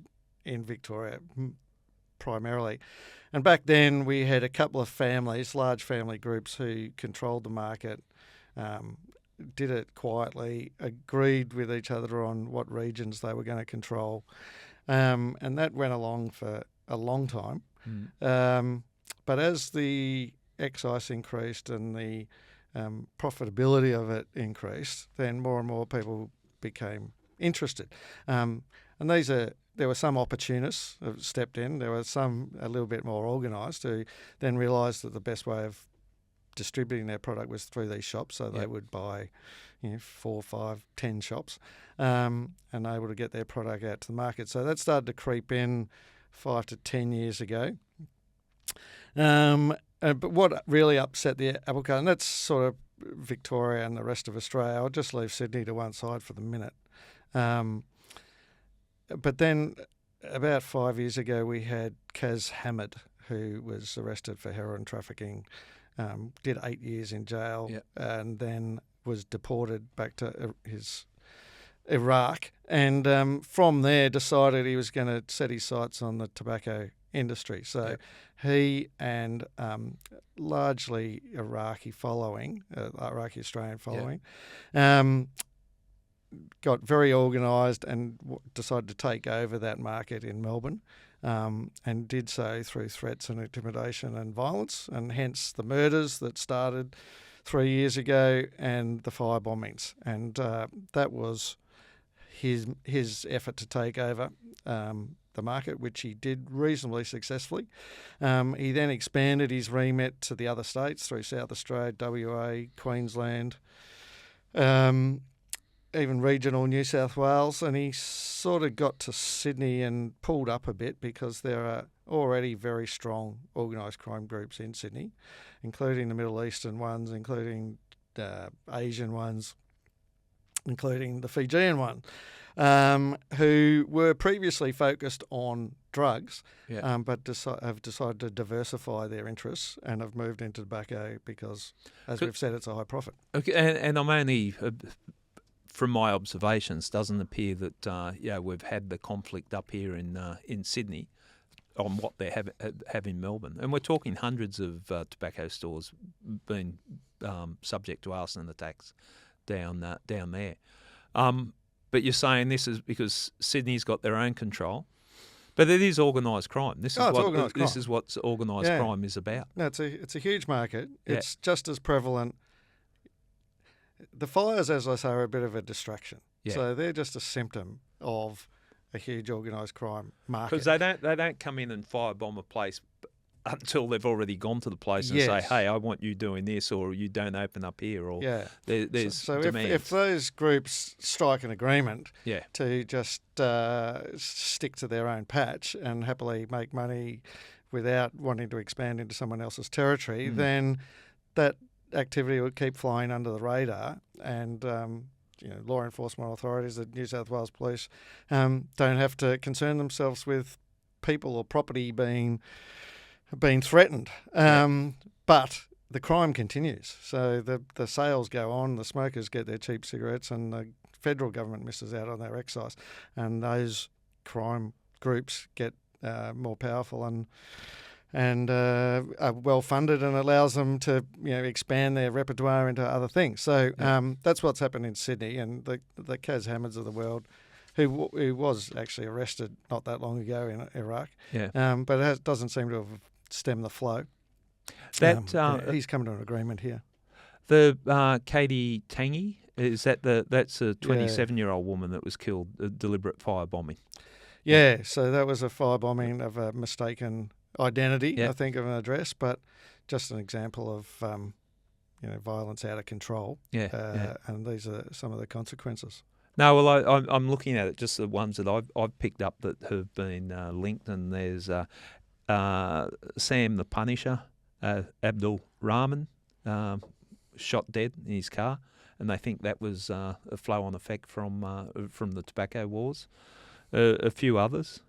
[SPEAKER 1] in Victoria primarily. And back then we had a couple of families, large family groups who controlled the market, did it quietly, agreed with each other on what regions they were going to control. And that went along for a long time. But as the excise increased and the profitability of it increased, then more and more people became interested. And there were some opportunists who stepped in. There were some a little bit more organised who then realised that the best way of distributing their product was through these shops. So they would buy 4, 5, 10 shops and able to get their product out to the market. So that started to creep in 5 to 10 years ago. But what really upset the apple cart, and that's sort of Victoria and the rest of Australia, I'll just leave Sydney to one side for the minute. But then about 5 years ago, we had Kaz Hamid, who was arrested for heroin trafficking, did 8 years in jail, and then was deported back to his Iraq. And from there, decided he was going to set his sights on the tobacco industry. So he and largely Iraqi Australian following, got very organised and decided to take over that market in Melbourne, and did so through threats and intimidation and violence, and hence the murders that started 3 years ago and the firebombings. And that was his effort to take over the market, which he did reasonably successfully. He then expanded his remit to the other states through South Australia, WA, Queensland, even regional New South Wales, and he sort of got to Sydney and pulled up a bit because there are already very strong organised crime groups in Sydney, including the Middle Eastern ones, including Asian ones, including the Fijian one, who were previously focused on drugs, but have decided to diversify their interests and have moved into tobacco because, as we've said, it's a high profit.
[SPEAKER 2] Okay, and I'm only, from my observations, doesn't appear that we've had the conflict up here in Sydney on what they have in Melbourne, and we're talking hundreds of tobacco stores being subject to arson attacks down there. But you're saying this is because Sydney's got their own control, but it is organised crime. This is what organised crime is about.
[SPEAKER 1] No, it's a huge market. It's just as prevalent. The fires, as I say, are a bit of a distraction. So they're just a symptom of a huge organised crime market.
[SPEAKER 2] Because they don't come in and firebomb a place until they've already gone to the place and
[SPEAKER 1] Yes.
[SPEAKER 2] say, hey, I want you doing this, or you don't open up here, or
[SPEAKER 1] Yeah.
[SPEAKER 2] there's
[SPEAKER 1] So
[SPEAKER 2] demands.
[SPEAKER 1] if those groups strike an agreement
[SPEAKER 2] Yeah.
[SPEAKER 1] to just stick to their own patch and happily make money without wanting to expand into someone else's territory, then that activity will keep flying under the radar, and law enforcement authorities, the New South Wales Police, don't have to concern themselves with people or property being threatened. But the crime continues. So the sales go on, the smokers get their cheap cigarettes, and the federal government misses out on their excise. And those crime groups get more powerful and are well funded, and allows them to expand their repertoire into other things. So that's what's happened in Sydney, and the Kaz Hammads of the world, who was actually arrested not that long ago in Iraq, but it doesn't seem to have stemmed the flow. He's come to an agreement here.
[SPEAKER 2] The Katie Tangi, that's a 27-year-old woman that was killed, a deliberate firebombing.
[SPEAKER 1] Yeah, so that was a firebombing of a mistaken identity, I think, of an address, but just an example of violence out of control. And these are some of the consequences.
[SPEAKER 2] No, well, I'm looking at it, just the ones that I've picked up that have been linked, and there's Sam the Punisher, Abdul Rahman, shot dead in his car, and they think that was a flow-on effect from the tobacco wars. A few others.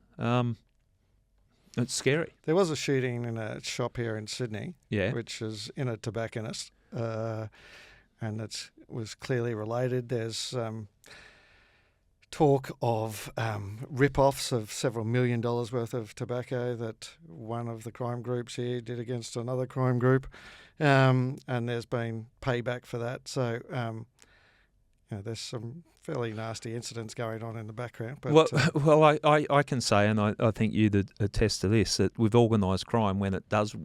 [SPEAKER 2] It's scary.
[SPEAKER 1] There was a shooting in a shop here in Sydney, which is in a tobacconist, and it was clearly related. There's talk of rip-offs of several $1 million worth of tobacco that one of the crime groups here did against another crime group, and there's been payback for that. So there's some fairly nasty incidents going on in the background. But,
[SPEAKER 2] I can say, and I think you'd attest to this, that with organised crime, when it does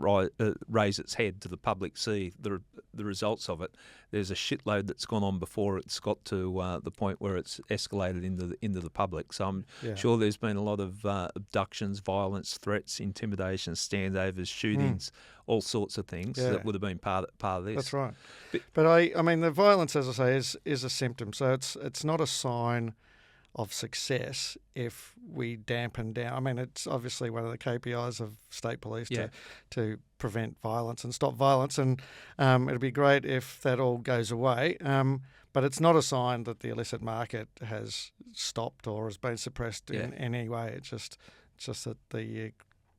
[SPEAKER 2] raise its head to the public see the results of it, there's a shitload that's gone on before it's got to the point where it's escalated into the public. So I'm sure there's been a lot of abductions, violence, threats, intimidation, standovers, shootings, all sorts of things that would have been part of this.
[SPEAKER 1] That's right. But I mean, the violence, as I say, is a symptom. So it's not a sign of success if we dampen down. I mean, it's obviously one of the KPIs of state police to prevent violence and stop violence, and it'd be great if that all goes away. But it's not a sign that the illicit market has stopped or has been suppressed in any way. It's just that the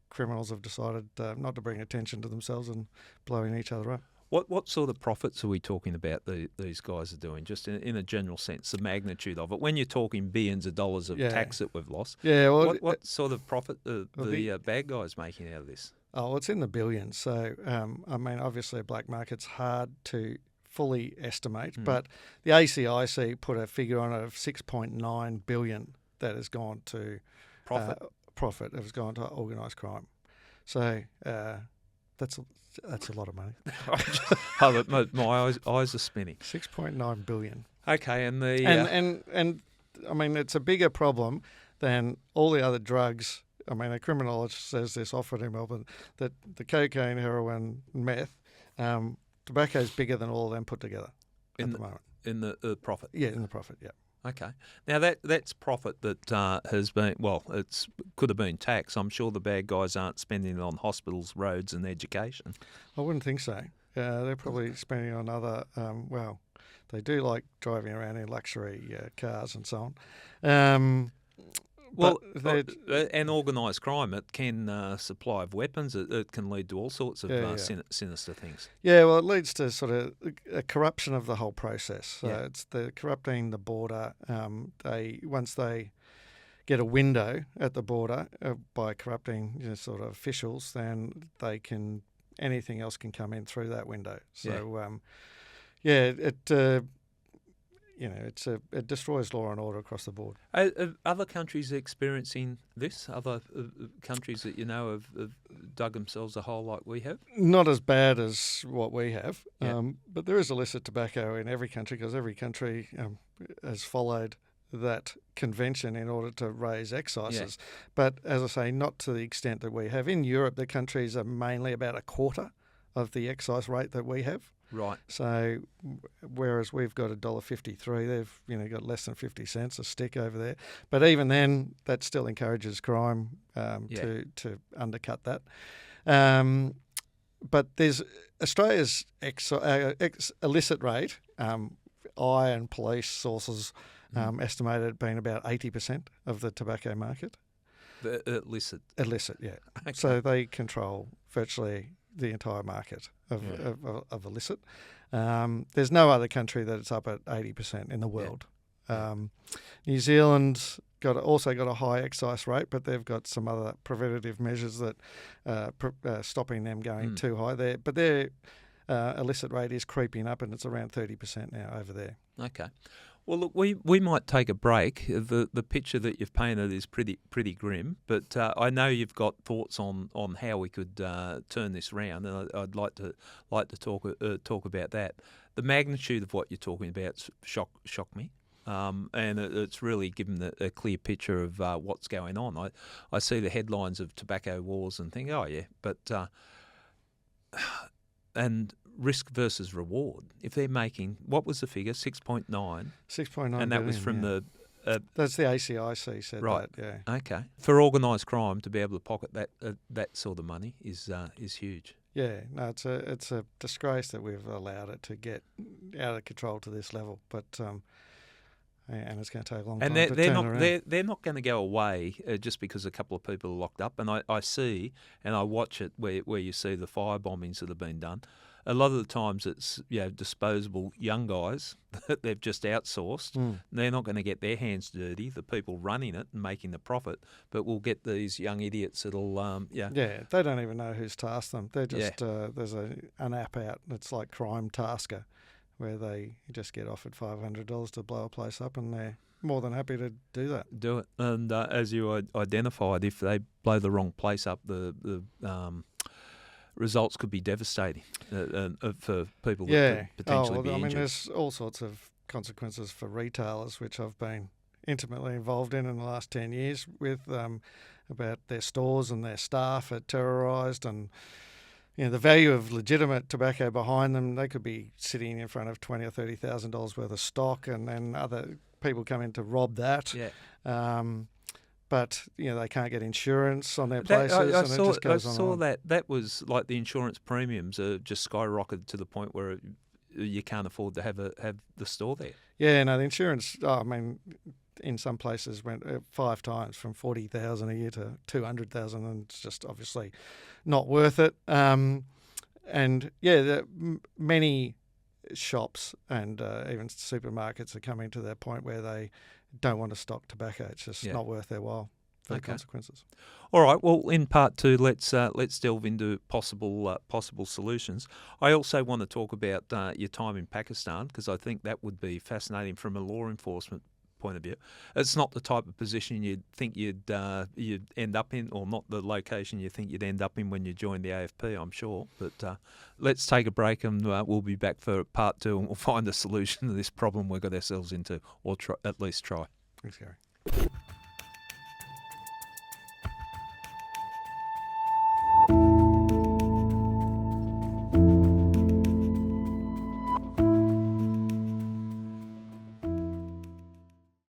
[SPEAKER 1] criminals have decided not to bring attention to themselves and blowing each other up.
[SPEAKER 2] What sort of profits are we talking about these guys are doing, just in a general sense, the magnitude of it? When you're talking billions of dollars of tax that we've lost, what sort of profit are the bad guys making out of this? Oh,
[SPEAKER 1] it's in the billions. So, I mean, obviously a black market's hard to fully estimate, but the ACIC put a figure on it of $6.9 billion that has gone to profit has gone to organised crime. So that's a lot of money.
[SPEAKER 2] My eyes are spinning.
[SPEAKER 1] $6.9 billion.
[SPEAKER 2] Okay, and
[SPEAKER 1] and I mean, it's a bigger problem than all the other drugs. I mean, a criminologist says this often in Melbourne, that the cocaine, heroin, meth, tobacco is bigger than all of them put together at the moment.
[SPEAKER 2] In the profit?
[SPEAKER 1] Yeah, in the profit, yeah.
[SPEAKER 2] Okay. Now, that's profit that has been, could have been tax. I'm sure the bad guys aren't spending it on hospitals, roads and education. I
[SPEAKER 1] wouldn't think so. They're probably spending on other, they do like driving around in luxury cars and so on.
[SPEAKER 2] And organised crime, it can supply of weapons. It can lead to all sorts of sinister things.
[SPEAKER 1] Yeah, well, it leads to sort of a corruption of the whole process. So it's the corrupting the border. Once they get a window at the border by corrupting sort of officials, then anything else can come in through that window. So it destroys law and order across the board.
[SPEAKER 2] Are other countries experiencing this? Other countries that have dug themselves a hole like we have?
[SPEAKER 1] Not as bad as what we have, but there is illicit tobacco in every country because every country has followed that convention in order to raise excises. But as I say, not to the extent that we have. In Europe, the countries are mainly about a quarter of the excise rate that we have.
[SPEAKER 2] Right.
[SPEAKER 1] So whereas we've got $1.53, they've got less than 50 cents a stick over there. But even then, that still encourages crime to undercut that. But there's Australia's illicit rate. I and police sources estimated it being about 80% of the tobacco market.
[SPEAKER 2] The illicit.
[SPEAKER 1] Illicit, yeah.
[SPEAKER 2] Okay.
[SPEAKER 1] So they control virtually the entire market of illicit. There's no other country that it's up at 80% in the world. New Zealand's also got a high excise rate, but they've got some other preventative measures that stopping them going too high there. But their illicit rate is creeping up, and it's around 30% now over there.
[SPEAKER 2] Okay. Well, look, we might take a break. The picture that you've painted is pretty grim, but I know you've got thoughts on how we could turn this round, and I'd like to talk about that. The magnitude of what you're talking about shocked me, and it's really given a clear picture of what's going on. I see the headlines of tobacco wars and think, oh yeah, but and risk versus reward. If they're making, what was the figure? 6.9.
[SPEAKER 1] 6.9.
[SPEAKER 2] And that was from the.
[SPEAKER 1] That's the ACIC said
[SPEAKER 2] right.
[SPEAKER 1] that. Yeah.
[SPEAKER 2] Okay. For organised crime to be able to pocket that sort of money is huge.
[SPEAKER 1] Yeah. No, it's a disgrace that we've allowed it to get out of control to this level, but. And it's going to take a long time to turn around.
[SPEAKER 2] They're not going to go away just because a couple of people are locked up. And I see and I watch it where you see the firebombings that have been done. A lot of the times it's disposable young guys that they've just outsourced. They're not going to get their hands dirty, the people running it and making the profit, but we'll get these young idiots that'll
[SPEAKER 1] Yeah, they don't even know who's tasked them. They're just there's an app out that's like Crime Tasker, where they just get offered $500 to blow a place up, and they're more than happy to do that.
[SPEAKER 2] Do it. And as you identified, if they blow the wrong place up, the results could be devastating for people that could potentially be injured.
[SPEAKER 1] I mean, there's all sorts of consequences for retailers, which I've been intimately involved in the last 10 years with about their stores and their staff at Terrorised, and the value of legitimate tobacco behind them. They could be sitting in front of $20,000 or $30,000 worth of stock, and then other people come in to rob that.
[SPEAKER 2] Yeah.
[SPEAKER 1] But they can't get insurance on their places, and it just goes on.
[SPEAKER 2] I saw that was like the insurance premiums are just skyrocketed to the point where you can't afford to have the store there.
[SPEAKER 1] Yeah, no, the insurance. I mean, in some places went 5 times, from $40,000 a year to $200,000, and it's just obviously not worth it. Many shops and even supermarkets are coming to that point where they don't want to stock tobacco. It's just not worth their while for the consequences.
[SPEAKER 2] All right. Well, in part 2, let's delve into possible solutions. I also want to talk about your time in Pakistan, because I think that would be fascinating from a law enforcement point of view. It's not the type of position you'd think you'd end up in, or not the location you think you'd end up in when you joined the AFP, I'm sure. But let's take a break, and we'll be back for part 2, and we'll find a solution to this problem we've got ourselves into, or at least try.
[SPEAKER 1] Thanks, Gary.